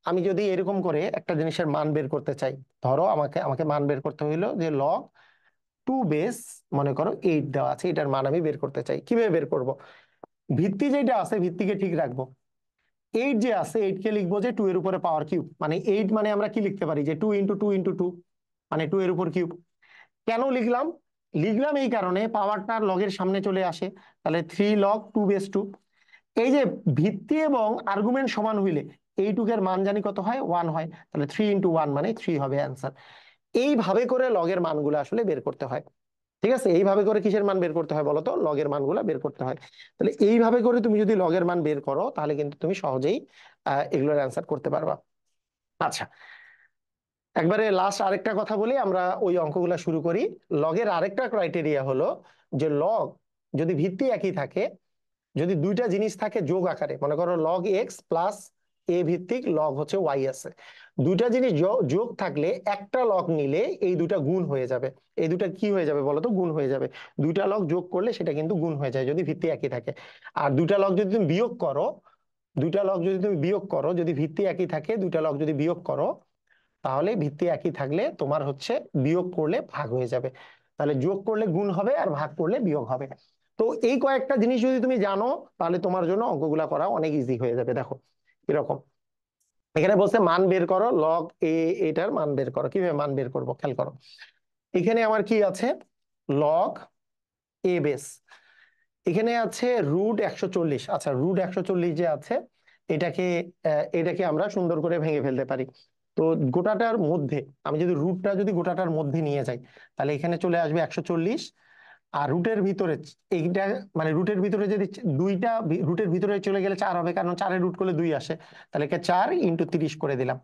আমি যদি এরকম করে একটা জিনিসের মান বের করতে চাই, ধরো আমাকে আমাকে মান বের করতে হইলো যে লগ 2 বেস, মনে করো 8 দেওয়া আছে, এটার মান আমি বের করতে চাই, কিভাবে বের করব? ভিত্তি যেটা আছে ভিত্তিকে ঠিক রাখবো, 8 যে আছে 8 কে লিখবো যে 2 এর উপরে পাওয়ার কিউব, মানে 8 মানে আমরা কি লিখতে পারি যে 2 × 2 × 2, মানে 2 এর উপর কিউব। কেন লিখলাম? লিখলাম এই কারণে পাওয়ারটা লগের সামনে চলে আসে, তাহলে 3 log 2 বেস 2। এই যে ভিত্তি এবং আর্গুমেন্ট সমান হইলে এইটুকের মান জানি কত হয়? ওয়ান হয়, তাহলে 3 × 1 মানে 3 হবে অ্যান্সার। এইভাবে করে লগের মানগুলো আসলে বের করতে হয়। ঠিক আছে? এইভাবে করে কিসের মান বের করতে হয় বলতো? লগের মানগুলো বের করতে হয়। তাহলে এইভাবে করে তুমি যদি লগের মান বের করো তাহলে কিন্তু তুমি সহজেই এগুলোর অ্যান্সার করতে পারবা। আচ্ছা, একবারে লাস্ট আরেকটা কথা বলি, আমরা ওই অঙ্কগুলা শুরু করি। লগের আরেকটা ক্রাইটেরিয়া হলো যে লগ যদি ভিত্তি একই থাকে, যদি দুইটা জিনিস থাকে যোগ আকারে, মনে করো লগ এক্স প্লাস এ ভিত্তিক লগ হচ্ছে ওয়াই আছে, দুইটা জিনিস যোগ থাকলে একটা লগ নিলে এই দুটা গুণ হয়ে যাবে। এই দুটা কি হয়ে যাবে বলো তো? গুণ হয়ে যাবে। দুইটা লগ যোগ করলে সেটা কিন্তু গুণ হয়ে যায় যদি ভিত্তি একই থাকে। আর দুইটা লগ যদি তুমি বিয়োগ করো, দুইটা লগ যদি তুমি বিয়োগ করো, যদি ভিত্তি একই থাকে দুইটা লগ যদি বিয়োগ করো, তাহলে ভিত্তি একই থাকলে তোমার হচ্ছে বিয়োগ করলে ভাগ হয়ে যাবে। তাহলে যোগ করলে গুণ হবে আর ভাগ করলে বিয়োগ হবে। তো এই কয়েকটা জিনিস যদি তুমি জানো, তাহলে তোমার জন্য অঙ্কগুলা করা অনেক ইজি হয়ে যাবে। দেখো এরকম, এখানে বলছে মান বের করো লগ এ, এটার মান বের করো। কিভাবে মান বের করবো খেয়াল করো। এখানে আমার কি আছে? লগ এ বেস, এখানে আছে √140। আচ্ছা, √140 যে আছে, এটাকে এটাকে আমরা সুন্দর করে ভেঙে ফেলতে পারি। তো গোটাটার মধ্যে আমি যদি রুটটা যদি গোটাটার মধ্যে নিয়ে যাই, তাহলে এখানে চলে আসবে 140। আর রুটের ভিতরে এইটা, মানে রুটের ভিতরে যদি দুইটা, রুটের ভিতরে চলে গেলে 4 হবে, কারণ 4-এর রুট করলে 2 আসে। তাহলে 4 × 30 করে দিলাম।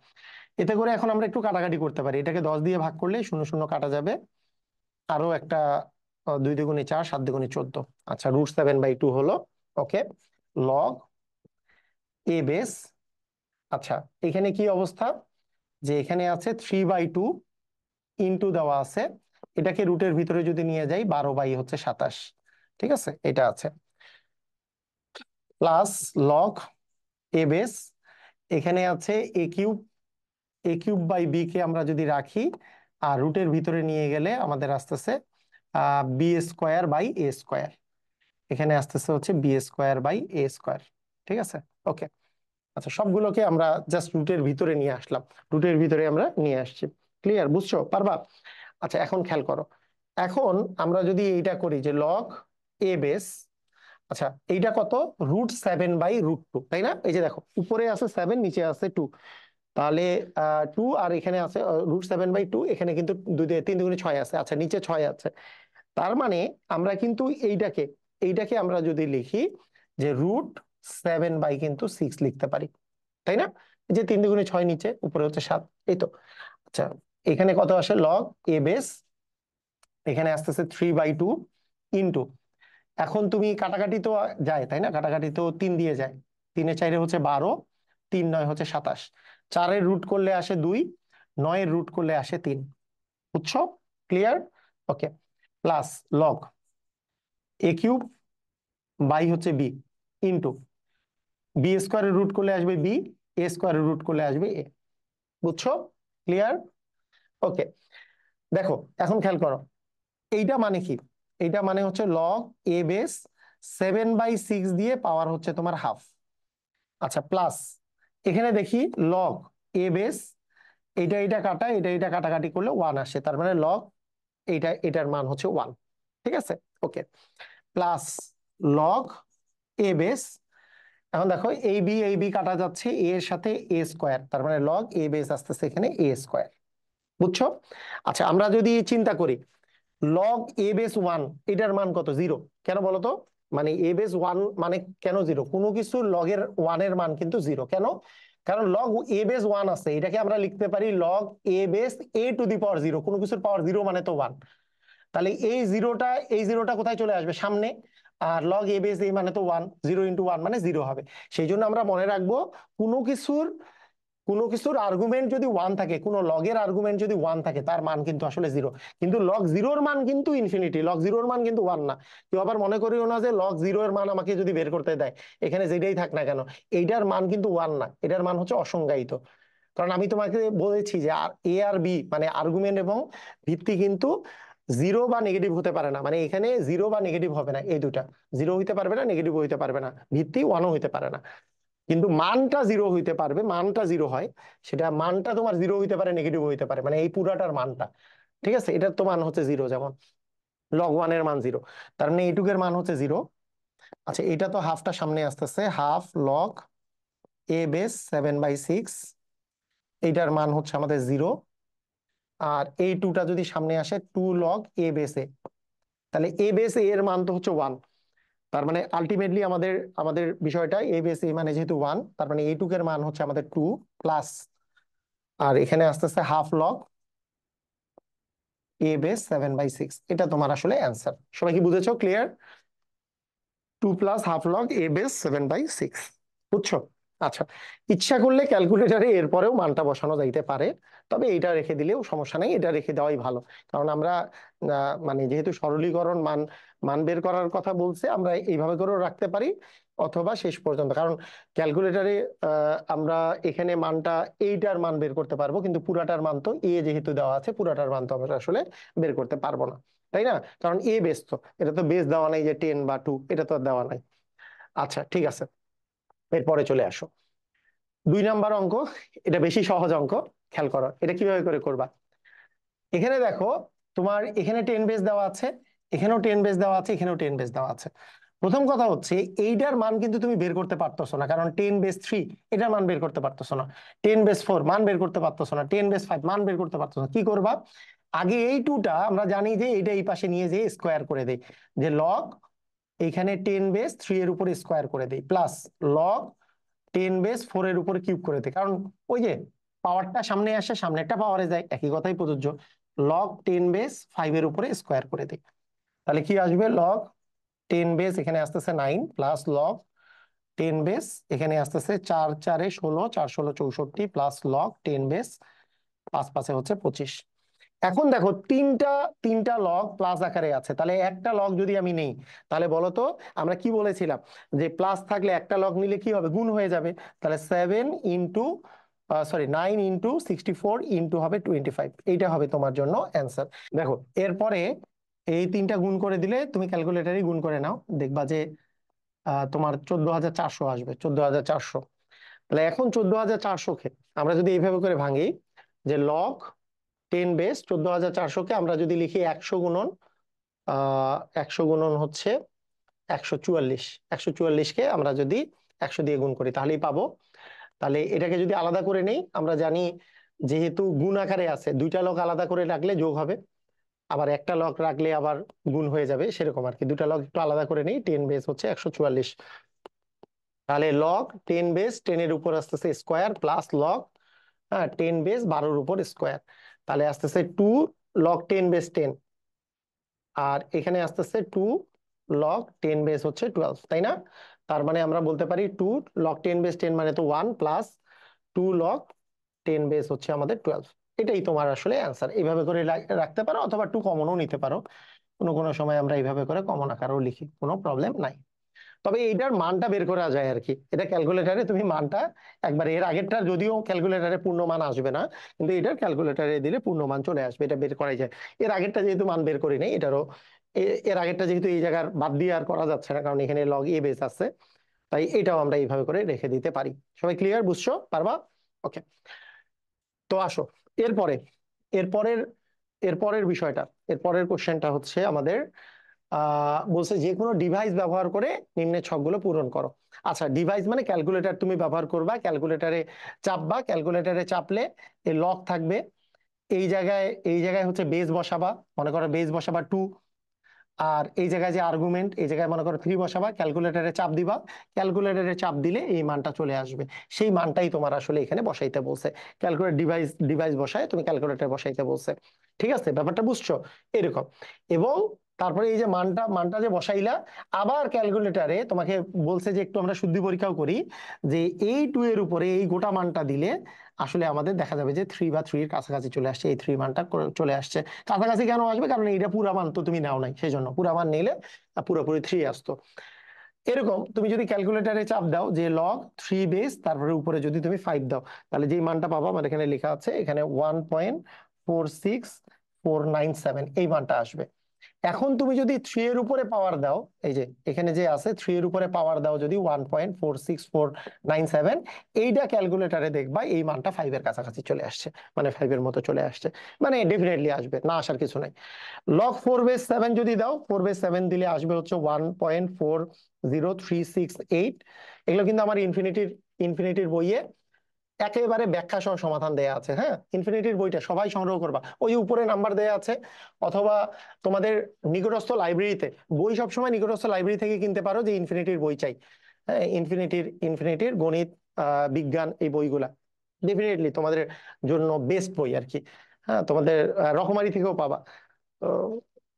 এতে করে এখন আমরা একটু কাটাকাটি করতে পারি। এটাকে 10 দিয়ে ভাগ করলে শূন্য শূন্য কাটা যাবে। আরো একটা 2 × 4 7 × 14। আচ্ছা, √7/2 হলো। ওকে, লগ এ বেস। আচ্ছা, এখানে কি অবস্থা? যে এখানে আছে 3/2 ইন্টু দেওয়া আছে, এটাকে রুটের ভিতরে যদি নিয়ে যাই 12/27। ঠিক আছে, এটা আছে প্লাস লগ এ বেস, এখানে আছে a³ কে আমরা যদি রাখি আর রুটের ভিতরে নিয়ে গেলে আমাদের আসতেছে b² / a²। এখানে আসতেছে হচ্ছে b²/a²। ঠিক আছে, ওকে। আচ্ছা, সবগুলোকে আমরা জাস্ট রুটের ভিতরে নিয়ে আসলাম, রুটের ভিতরে আমরা নিয়ে আসছি। ক্লিয়ার? বুঝছো? পারবা? আচ্ছা, এখন খেয়াল করো। এখন আমরা যদি এইটা করি যে লগ এ বেস, আচ্ছা এইটা কত? √7/√2, তাই না? এই যে দেখো, উপরে আছে 7, নিচে আছে 2। তাহলে 2, আর এখানে আছে √7/2, এখানে কিন্তু 3×2 = 6 আছে। আচ্ছা, নিচে 6 আছে। তার মানে আমরা কিন্তু এইটাকে, এইটাকে আমরা যদি লিখি যে √7/6 লিখতে পারি, তাই না? এই যে 3×2 = 6, নিচে উপরে হচ্ছে 7, এই তো। আচ্ছা, এখানে কত আসে? লগ এ বেস, এখানে আসতেছে 3/2 ইন্টু, এখন তুমি কাটাকাটি তো যায়, তাই না? কাটাকাটি তো 3 দিয়ে যায়, 3-এ 4 হচ্ছে 12, 3-9 হচ্ছে 27, 4-এর রুট করলে আসে 2, 9-এর রুট করলে আসে 3। বুঝছো? Clear? Okay, plus log a³ / into b² root করলে আসবে b, a² রুট করলে আসবে a। বুঝছো? ক্লিয়ার? ওকে, দেখো এখন খেয়াল করো, এইটা মানে কি? এইটা মানে হচ্ছে লগ এ বেস 7/6 দিয়ে পাওয়ার হচ্ছে তোমার হাফ। আচ্ছা, প্লাস এখানে দেখি লগ এ বেস, এটা কাটা, এটা কাটাকাটি করলে 1 আসে, তার মানে লগ এটার মান হচ্ছে 1। ঠিক আছে, ওকে। প্লাস লগ এ বেস, এখন দেখো এই বি কাটা যাচ্ছে, এ এর সাথে a², তার মানে লগ এ বেস আসতেছে এখানে a²। বুঝছো? আচ্ছা, আমরা যদি চিন্তা করি লগ এ বেস 1, এটার মান কত? 0। কেন বলতো? মানে এ বেস 1 মানে কেন 0? কোনো কিছু লগের 1-এর মান কিন্তু 0। কেন? কারণ লগ এ বেস 1 আছে, এটাকে আমরা লিখতে পারি লগ এ বেস a⁴, কোনো কিছুর পাওয়ার 0 মানে তো 1। তাহলে এই জিরোটা কোথায় চলে আসবে? সামনে। আর লগ এ বেস এই মানে তো 1, 0 × 1 মানে 0 হবে। সেই জন্য আমরা মনে রাখবো, কোনো কিছুর কোনো কিছুর আর্গুমেন্ট যদি 1 থাকে, কোনো লগের আর্গুমেন্ট যদি 1 থাকে, তার মান কিন্তু আসলে 0। কিন্তু লগ 0-র মান কিন্তু ইনফিনিটি, লগ 0-র মান কিন্তু 1 না। কেউ আবার মনে করিও না যে লগ 0-এর মান আমাকে যদি বের করতে দেয়, এখানে যেটাই থাক না কেন, এইটার মান কিন্তু 1 না, এটার মান হচ্ছে অসংজ্ঞায়িত। কারণ আমি তোমাকে বলেছি যে এ আর বি মানে আর্গুমেন্ট এবং ভিত্তি কিন্তু 0 বা নেগেটিভ হতে পারে না। মানে এখানে 0 বা নেগেটিভ হবে না, এই দুটা 0 হইতে পারবে না, নেগেটিভ হইতে পারবে না, ভিত্তি 1-ও হইতে পারে না। কিন্তু মানটা 0 হইতে পারবে, মানটা 0 হয়, সেটা মানটা তোমার 0 হইতে পারে, নেগেটিভ হইতে পারে, মানে এই পুরাটার মানটা। ঠিক আছে, এটার তো মান হচ্ছে 0, যেমন লগ 1-এর মান 0, তার মানে এইটুকের মান হচ্ছে 0। আচ্ছা, এটা তো হাফটা সামনে আসতেছে, হাফ লগ এ বেস 7/6, এইটার মান হচ্ছে আমাদের 0। আর এই 2টা যদি সামনে আসে, 2 লগ এ বেস এ, তাহলে এ বেস এ এর মান তো হচ্ছে 1। তার মানে আলটিমেটলি আমাদের আমাদের বিষয়টা এ বেস এ মানে যেহেতু 1, তার মানে এইটুকের মান হচ্ছে আমাদের 2 প্লাস, আর এখানে আসতেছে হাফ লগ এ বেস 7/6। এটা তোমার আসলে অ্যান্সার। সবাই কি বুঝেছো? Clear? 2 plus half log a base 7/6। বুঝছো? আচ্ছা, ইচ্ছা করলে ক্যালকুলেটারে এরপরেও মানটা বসানো যাইতে পারে, তবে এইটা রেখে দিলেও সমস্যা নেই, এটা রেখে দেওয়াই ভালো। কারণ আমরা মানে যেহেতু সরলীকরণ মান মান বের করার কথা বলছে, আমরা এইভাবে করেও রাখতে পারি, অথবা শেষ পর্যন্ত। কারণ ক্যালকুলেটারে আমরা এখানে মানটা এইটার মান বের করতে পারবো, কিন্তু পুরাটার মান তো এ যেহেতু দেওয়া আছে, পুরাটার মান তো আমরা আসলে বের করতে পারবো না, তাই না? কারণ এ বেস তো, এটা তো বেস দেওয়া নাই যে 10 বা 2, এটা তো আর দেওয়া নাই। আচ্ছা ঠিক আছে, এরপরে চলে আসো 2 নাম্বার অঙ্ক। এটা বেশি সহজ অঙ্ক, খেয়াল করো এটা কিভাবে করে করবা। এখানে দেখো, তোমার এখানে 10 বেস দেওয়া আছে, এখানেও 10 বেস দেওয়া আছে, এখানেও 10 বেস দেওয়া আছে। প্রথম কথা হচ্ছে এইটার মান কিন্তু তুমি বের করতে পারতেছো না, কারণ 10 বেস 3 এটার মান বের করতে পারতেছো না, 10 বেস 4 মান বের করতে পারতেছো না, 10 বেস 5 মান বের করতে পারতেছো না। কি করবা? আগে এই টুটা আমরা জানি যে এইটা এই পাশে নিয়ে যেয়ে স্কোয়ার করে দেই, যে লগ এইখানে 10 বেস 3 এর উপর স্কোয়ার করে দেই, প্লাস লগ 10 বেস 4 এর উপর কিউব করে দেই। কারণ ওই যে পাওয়ারটা সামনে আসে, সামনে একটা পাওয়ারে যায়, একই কথাই প্রযোজ্য। লগ 10 বেস 5 এর উপরে স্কোয়ার করে দেই, তাহলে কি আসবে? লগ 10 বেস এখানে আসতেছে 9, প্লাস লগ 10 বেস এখানে আসতেছে 4 4 এ 16, 4 16 64, প্লাস লগ 10 বেস 5 5 হচ্ছে 25। এখন দেখো তিনটা তিনটা লগ প্লাস আকারে আছে, তাহলে একটা লগ যদি আমি নেই, তাহলে বলো তো আমরা কি বলেছিলাম, যে প্লাস থাকলে একটা লগ নিলে কি হবে? গুণ হয়ে যাবে। তাহলে 9 ইন্টু 64 ইন্টু হবে 25, এইটা হবে তোমার জন্য অ্যান্সার। দেখো এরপরে এই তিনটা গুণ করে দিলে, তুমি ক্যালকুলেটারই গুণ করে নাও, দেখবা যে তোমার 14,400 আসবে, 14,400। তাহলে এখন 14,400 কে আমরা যদি এইভাবে করে ভাঙি, যে লগ 10 বেস 14,400 কে আমরা যদি লিখি 100 গুণন 100 গুণন হচ্ছে 144, 144 কে আমরা যদি 100 দিয়ে গুণ করি তাহলেই পাবো। তাহলে এটাকে যদি আলাদা করে নেই, আমরা জানি যেহেতু গুণ আকারে আছে, দুইটা লগ আলাদা করে রাখলে যোগ হবে, আবার একটা লগ রাখলে আবার গুণ হয়ে যাবে, সেরকম আর কি। দুটা লগ একটু আলাদা করে নেই, 10 বেস হচ্ছে 144। তাহলে লগ 10 বেস 10 এর উপর আসতেছে স্কোয়ার, প্লাস লগ 10 বেস 12 এর উপর স্কোয়ার, তাহলে আসতেছে 2 log 10 বেস 10, আর এখানে আসতেছে 2 log 10 বেস হচ্ছে 12, তাই না? তার মানে আমরা বলতে পারি 2 log 10 বেস 10 মানে তো 1, প্লাস 2 log 10 বেস হচ্ছে আমাদের 12। এটাই তোমার আসলে অ্যান্সার। এইভাবে করে রাখতে পারো, অথবা 2 কমনও নিতে পারো, কোনো কোনো সময় আমরা এইভাবে করে কমন আকারেও লিখি, কোনো প্রবলেম নাই। তবে এইটার মানটা বের করা যায় আর কি, এটা ক্যালকুলেটারে তুমি মানটা একবার, এর আগেরটা যদিও ক্যালকুলেটারে পূর্ণ মান আসবে না, কিন্তু এটার ক্যালকুলেটারে দিলে পূর্ণ মান চলে আসবে, এটা বের করাই যায়। এর আগেরটা যেহেতু মান বের করি নাই, এটারও এর আগেরটা যেহেতু এই জায়গার বাদ দিয়ে আর করা যাচ্ছে না, কারণ এখানে লগ এ বেস আছে, তাই এটাও আমরা এইভাবে করে রেখে দিতে পারি। সবাই ক্লিয়ার? বুঝছো? পারবা? ওকে, তো আসো এরপরে, এরপরের এরপরের বিষয়টা, এরপরের কোশ্চেনটা হচ্ছে আমাদের বলছে যে কোনো ডিভাইস ব্যবহার করে নিম্নের ছকগুলো পূরণ করো। আচ্ছা, ডিভাইস মানে ক্যালকুলেটর তুমি ব্যবহার করবা, ক্যালকুলেটরে চাপবা, ক্যালকুলেটরে চাপলে এই লক থাকবে, এই জায়গায় হচ্ছে বেস বসাবা, মনে করো বেস বসাবা 2, আর এই জায়গায় যে আর্গুমেন্ট, এই জায়গায় মনে করো 3 বসাবা, ক্যালকুলেটরে চাপ দিবা, ক্যালকুলেটরে চাপ দিলে এই মানটা চলে আসবে, সেই মানটাই তোমার আসলে এখানে বসাইতে বলছে। ক্যালকুলেটর ডিভাইস ডিভাইস বসায় তুমি ক্যালকুলেটর বসাইতে বলছে, ঠিক আছে? ব্যাপারটা বুঝছো? এরকম। এবং তারপরে এই যে মানটা মানটা যে বসাইলা, আবার ক্যালকুলেটরে তোমাকে বলছে যে একটু আমরা শুদ্ধি পরীক্ষাও করি, যে এই 2 এর উপরে এই গোটা মানটা দিলে আসলে আমাদের দেখা যাবে যে 3 বা 3 এর কাছাকাছি চলে আসছে, এই 3 মানটা চলে আসছে। কাছাকাছি কেন আসবে? কারণ এইটা পুরা মান তো তুমি নাও নাই, সেই জন্য। পুরা মান নিলে পুরোপুরি 3 আসতো। এরকম তুমি যদি ক্যালকুলেটারে চাপ দাও যে লগ 3 বেস, তারপরে উপরে যদি তুমি 5 দাও, তাহলে যেই মানটা পাবা, মানে এখানে লেখা আছে, এখানে 1.46497 এই মানটা আসবে। এখন তুমি যদি 3 এর উপরে পাওয়ার দাও, এই যে এখানে যে আছে 3 এর উপরে পাওয়ার দাও যদি 1.46497, এইটা ক্যালকুলেটারে দেখবা এই মানটা 5 এর কাছাকাছি চলে আসছে, মানে 5 এর মতো চলে আসছে, মানে ডেফিনেটলি আসবে, না আসার কিছু নাই। লগ 4/7 যদি দাও, 4/7 দিলে আসবে হচ্ছে 1.40368। এগুলো কিন্তু আমার ইনফিনিটির বইয়ে একেবারে ব্যাখ্যা সহ সমাধান দেয়া আছে। হ্যাঁ, ইনফিনিটির বইটা সবাই সংগ্রহ করবা, ওই উপরে নাম্বার দেয়া আছে, অথবা তোমাদের নিকটস্থ লাইব্রেরিতে, বই সবসময় নিকটস্থ লাইব্রেরি থেকে কিনতে পারো, যে ইনফিনিটির বই চাই। হ্যাঁ, ইনফিনিটির গণিত, বিজ্ঞান, এই বইগুলা ডেফিনেটলি তোমাদের জন্য বেস্ট বই আর কি। হ্যাঁ, তোমাদের রকমারি থেকেও পাবা, তো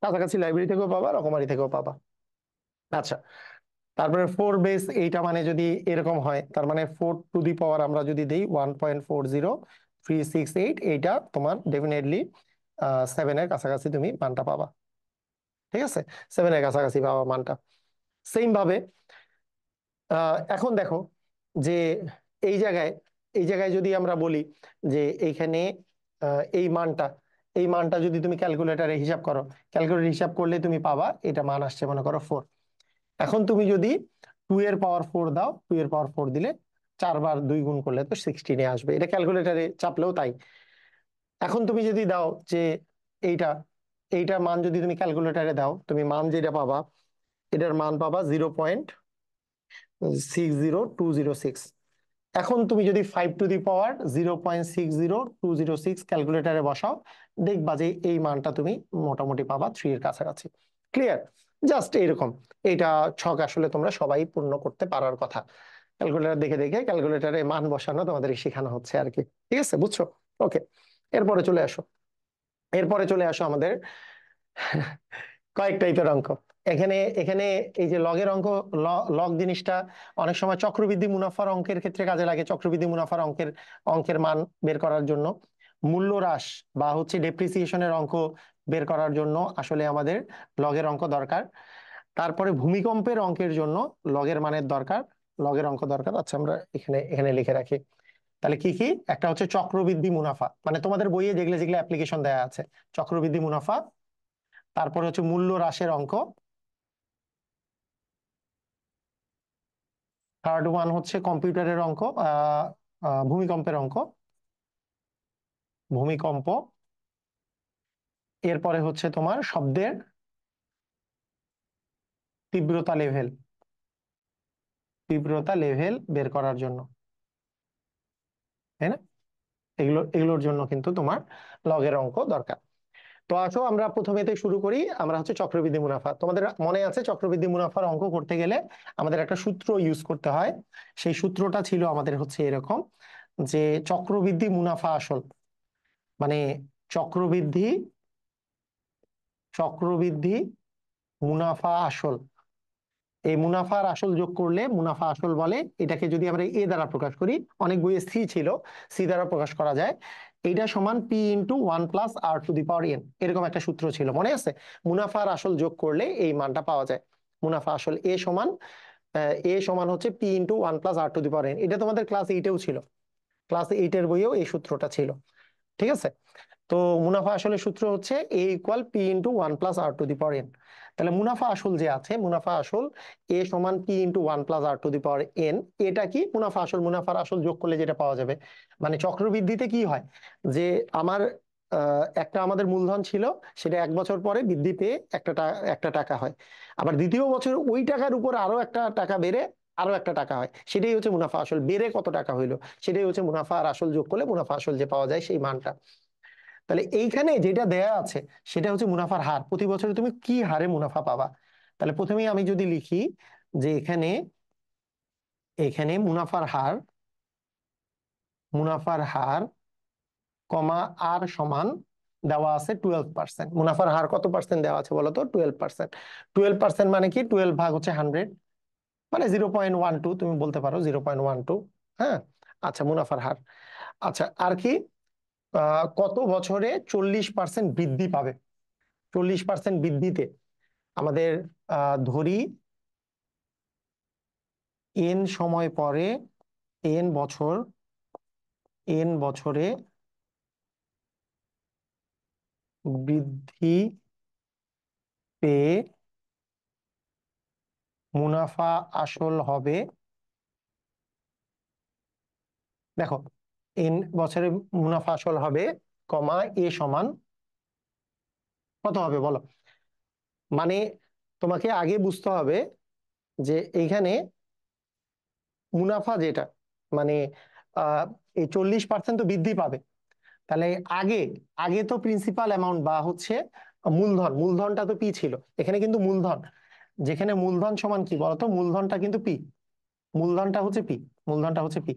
কাছাকাছি লাইব্রেরি থেকেও পাবা, রকমারি থেকেও পাবা। আচ্ছা, তারপরে 4 বেস এইটা মানে যদি এরকম হয়, তার মানে 4 টু দি পাওয়ার আমরা যদি দিই 1.40368, এইটা তোমার ডেফিনেটলি 7-এর কাছাকাছি তুমি মানটা পাবা। ঠিক আছে, 7-এর কাছাকাছি পাবা মানটা। সেম ভাবে এখন দেখো যে এই জায়গায় এই জায়গায় যদি আমরা বলি যে এইখানে এই মানটা যদি তুমি ক্যালকুলেটারে হিসাব করো, ক্যালকুলেটর হিসাব করলে তুমি পাবা এটা মান আসছে মনে করো 4। এখন তুমি যদি 2 এর পাওয়ার 4 দাও, 2 এর পাওয়ার 4 দিলে 4 বার 2 গুণ করলে তো 16-এ আসবে, এটা ক্যালকুলেটারে চাপলেও তাই। এখন তুমি যদি দাও যে এইটা এইটার মান যদি তুমি ক্যালকুলেটারে দাও, তুমি মান যেটা পাবা, এটার মান পাবা 0.60206। এখন তুমি যদি 5 টু দি পাওয়ার 0.60206 ক্যালকুলেটারে বসাও, দেখবা যে এই মানটা তুমি মোটামুটি পাবা 3-এর কাছাকাছি। ক্লিয়ার? জাস্ট এইরকম। এটা ছক আসলে তোমরা সবাই পূর্ণ করতে পারার কথা, ক্যালকুলেটার দেখে দেখে ক্যালকুলেটারে মান বসানো তোমাদের শেখানো হচ্ছে আর কি। ঠিক আছে, বুঝছো? ওকে, এরপরে চলে আসো। এরপরে চলে আসো আমাদের কয়েক টাইপের অঙ্ক। এখানে এখানে এই যে লগের অঙ্ক, লগ জিনিসটা অনেক সময় চক্রবৃদ্ধি মুনাফার অঙ্কের ক্ষেত্রে কাজে লাগে। চক্রবৃদ্ধি মুনাফার অঙ্কের মান বের করার জন্য, মূল্য হ্রাস বা হচ্ছে ডেপ্রিসিয়েশনের অঙ্ক বের করার জন্য আসলে আমাদের লগের অঙ্ক দরকার। তারপরে ভূমিকম্পের অঙ্কের জন্য লগের মানের দরকার, লগের অঙ্ক দরকার। আচ্ছা, আমরা এখানে এখানে লিখে রাখি। তাহলে কি কি? একটা হচ্ছে চক্রবৃদ্ধি মুনাফা, মানে তোমাদের বইয়ে যেগুলো যেগুলো অ্যাপ্লিকেশন দেওয়া আছে, চক্রবৃদ্ধি মুনাফা। তারপরে হচ্ছে মূল্য হ্রাসের অঙ্ক। থার্ড ওয়ান হচ্ছে কম্পিউটারের অঙ্ক, ভূমিকম্পের অঙ্ক, ভূমিকম্প। এরপরে হচ্ছে তোমার শব্দের তীব্রতা লেভেল, তীব্রতা লেভেল বের করার জন্য, তাই না? এগুলোর জন্য কিন্তু তোমার লগের অঙ্ক দরকার। তো আসো আমরা প্রথমেতে শুরু করি। আমরা হচ্ছে চক্রবৃদ্ধি মুনাফা, তোমাদের মনে আছে চক্রবৃদ্ধি মুনাফার অঙ্ক করতে গেলে আমাদের একটা সূত্র ইউজ করতে হয়। সেই সূত্রটা ছিল আমাদের হচ্ছে এরকম, যে চক্রবৃদ্ধি মুনাফা আসল, মানে চক্রবৃদ্ধি চক্রবৃদ্ধি মুনাফা আসল, এই মুনাফার আসল যোগ করলে মুনাফা আসল বলে। এটাকে যদি আমরা এ দ্বারা প্রকাশ করি, অনেক বইয়ে সি ছিল, সি দ্বারা প্রকাশ করা যায়। এইটা সমান P × 1 + R⁴ এরকম একটা সূত্র ছিল, মনে আছে? মুনাফার আসল যোগ করলে এই মানটা পাওয়া যায়। মুনাফা আসল এ সমান হচ্ছে P × 1 + R⁴। এটা তোমাদের ক্লাস 8-এও ছিল, ক্লাস 8-এর বইয়েও এই সূত্রটা ছিল। ঠিক আছে, তো মুনাফা আসলের সূত্র হচ্ছে A = P × 1 + R⁴। তাহলে মুনাফা আসল যে আছে, মুনাফা আসল A সমান P × 1 + R⁴। এটা কি? মুনাফা আসল, মুনাফার আসল যোগ করলে যেটা পাওয়া যাবে। মানে চক্রবৃদ্ধিতে কি হয় যে আমার একটা আমাদের মূলধন ছিল, সেটা 1 বছর পরে বৃদ্ধি পেয়ে একটা টাকা হয়, আবার দ্বিতীয় বছর ওই টাকার উপর আরো একটা টাকা বেড়ে আরো একটা টাকা হয়। সেটাই হচ্ছে মুনাফা আসল। বেড়ে কত টাকা হইলো, সেটাই হচ্ছে মুনাফা আর আসল যোগ করলে মুনাফা আসল যে পাওয়া যায় সেই মানটা। তাহলে এইখানে যেটা দেয়া আছে সেটা হচ্ছে মুনাফার হার, প্রতি বছরে তুমি কি হারে মুনাফা পাবা। তাহলে প্রথমেই আমি যদি লিখি যে এখানে এখানে মুনাফার হার কমা আর সমান দেওয়া আছে 12%। মুনাফার হার কত পার্সেন্ট দেওয়া আছে বলতো? 12%। 12% মানে কি? 12 ভাগ হচ্ছে 100, মানে 0.12 তুমি বলতে পারো, 0.12। হ্যাঁ, আচ্ছা, মুনাফার হার। আচ্ছা, আর কি? কত বছরে 40% বৃদ্ধি পাবে? 40% বৃদ্ধিতে আমাদের ধরি এন সময় পরে, এন বছর, এন বছরে বৃদ্ধি পেয়ে মুনাফা আসল হবে। দেখো, এন বছরে মুনাফা আসল হবে, কমা এ সমান কত হবে বলো? মানে তোমাকে আগে বুঝতে হবে যে এইখানে মুনাফা যেটা, মানে এই 40% তো বৃদ্ধি পাবে। তাহলে আগে আগে তো প্রিন্সিপাল অ্যামাউন্ট বা হচ্ছে মূলধনটা তো পি ছিল, এখানে কিন্তু মূলধন, যেখানে মূলধন সমান কি বলতো? মূলধনটা কিন্তু পি, মূলধনটা হচ্ছে পি, মূলধনটা হচ্ছে পি।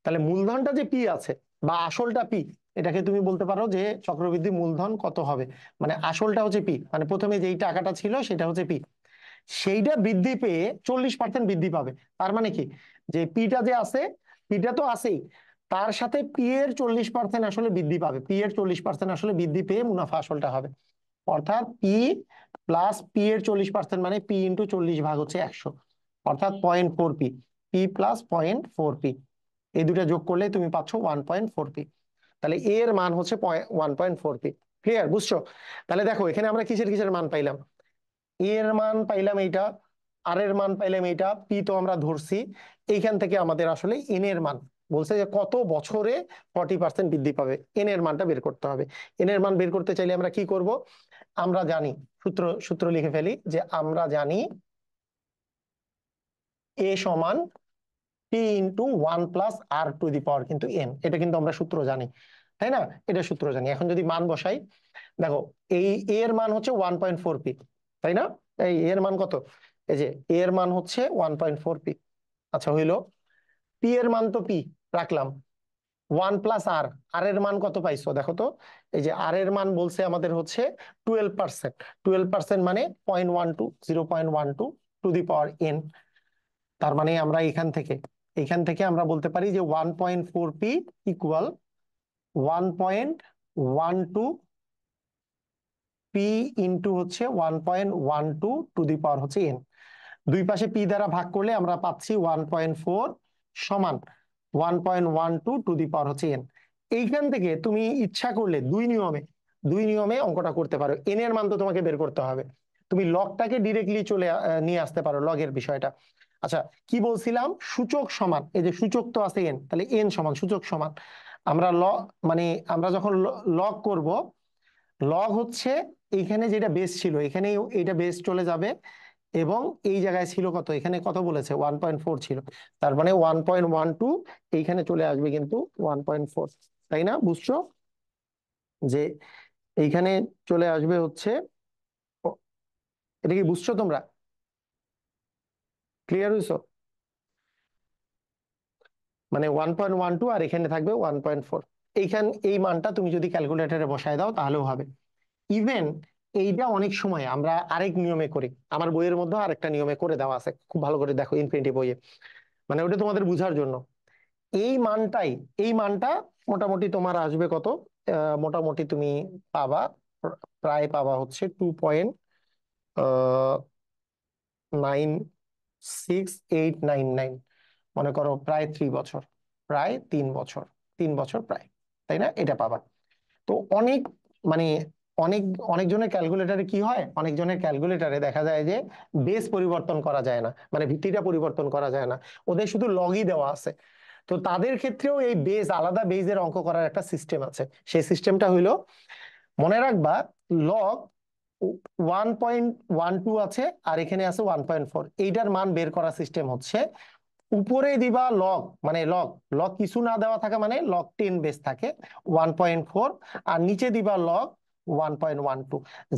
তাহলে মূলধনটা যে পি আছে বা আসলটা পি, এটাকে তুমি বলতে পারো যে চক্রবৃদ্ধি মূলধন কত হবে, মানে আসলটা হচ্ছে পি, মানে প্রথমে যেই টাকাটা ছিল সেটা হচ্ছে পি। সেইটা বৃদ্ধি পেয়ে 40% বৃদ্ধি পাবে। তার মানে কি, যে পিটা যে আছে, পিটা তো আছেই, তার সাথে পি এর 40% আসলে বৃদ্ধি পাবে, পি এর 40% আসলে বৃদ্ধি পেয়ে মুনাফা আসলটা হবে। অর্থাৎ পি প্লাস পি এর 40% মানে পি ইন্টু 40 ভাগ হচ্ছে 100, অর্থাৎ 0.4 পি, পি প্লাস 0.4 পি, এই দুটো যোগ করলে তুমি পাচ্ছ 1.4 পি। তাহলে এ এর মান হচ্ছে 1.4 পি। ক্লিয়ার, বুঝছো? তাহলে দেখো এখানে আমরা কিসের কিসের মান পাইলাম, এর মান পাইলাম এইটা, আর এর মান পাইলাম এইটা, পি তো আমরা ধরছি। এইখান থেকে আমাদের আসলে এন এর মান বলছে যে কত বছরে 40% বৃদ্ধি পাবে, এন এর মানটা বের করতে হবে। এন এর মান বের করতে চাইলে আমরা কি করব, আমরা জানি, সূত্র সূত্র লিখে ফেলি, যে আমরা জানি এ সমান পি ইন্টু 1 + r⁴ কিন্তু এন, এটা কিন্তু আমরা সূত্র জানি, তাই না? এটা সূত্র জানি। এখন যদি মান বসাই, দেখো এই এর মান হচ্ছে 1.4 পি, তাই না? এই এর মান কত, এই যে এর মান হচ্ছে 1.4 পি। আচ্ছা হইলো, পি এর মান তো পি রাখলাম, 1 + r, আর এর মান কত পাইছো দেখো তো, এই যে আর এর মান বলছে আমাদের হচ্ছে 12%, 12% মানে 0.12, 0.12 টু দি পাওয়ার এন। তার মানে আমরা এখান থেকে আমরা বলতে পারি যে 1.4 পি ইকুয়াল 1.12 পি ইন্টু হচ্ছে 1.12 টু দি পাওয়ার হচ্ছে এন। দুই পাশে পি দ্বারা ভাগ করলে আমরা পাচ্ছি 1.4 সমান 1.12 টু দি পাওয়ার হচ্ছে এন। এইখান থেকে তুমি ইচ্ছা করলে দুই নিয়মে অঙ্কটা করতে পারো। এন এর মান তো তোমাকে বের করতে হবে, তুমি লগটাকে ডিরেক্টলি নিয়ে আসতে পারো, লগের বিষয়টা। আচ্ছা, কি বলছিলাম, সূচক সমান, এই যে সূচক তো আছে এন, তাহলে এন সমান সূচক সমান, আমরা মানে আমরা যখন লগ করব, লগ হচ্ছে এইখানে যেটা বেস ছিল এখানে এইটা বেস চলে যাবে, এবং এই জায়গায় ছিল কত, এখানে কত বলেছে 1.4 ছিল, তার মানে 1.12 এইখানে চলে আসবে কিন্তু 1.4, তাই না? বুঝছো যে এইখানে চলে আসবে হচ্ছে, ও, এটা কি বুঝছো তোমরা? ক্লিয়ার হয়েছো? মানে 1.12 আর এখানে থাকবে 1.4। এই মানটা তুমি যদি ক্যালকুলেটরে বসায় দাও তাহলেও হবে। ইভেন এইটা অনেক সময় আমরা আরেক নিয়মে করি, আমার বইয়ের মধ্যে আরেকটা নিয়মে করে দেওয়া আছে, খুব ভালো করে দেখো ইনফিনিটি বইয়ে, মানে ওটা তোমাদের বুঝার জন্য। এই মানটাই, এই মানটা মোটামুটি তোমার আসবে কত, মোটামুটি তুমি পাবা, প্রায় পাবা হচ্ছে 2.9689, মনে করো প্রায় 3 বছর, প্রায় 3 বছর, 3 বছর প্রায়, তাই না? এটা পাবা। তো অনেক মানে অনেক অনেকজনের ক্যালকুলেটারে কি হয়, অনেকজনের ক্যালকুলেটারে দেখা যায় যে বেস পরিবর্তন করা যায় না, মানে ভিত্তিটা পরিবর্তন করা যায় না, ওদের শুধু লগই দেওয়া আছে। তো তাদের ক্ষেত্রেও এই বেস, আলাদা বেজের অঙ্ক করার একটা সিস্টেম আছে। সেই সিস্টেমটা হইলো, মনে রাখবা, লগ 1.12 আছে আর এখানে আছে 1.4, এইটার মান বের করার সিস্টেম হচ্ছে, উপরে দিবা লগ, মানে লগ লগ কিছু না দেওয়া থাকে, মানে লগ 10 বেস থাকে 1.4, আর নিচে দিবা লগ 1.12,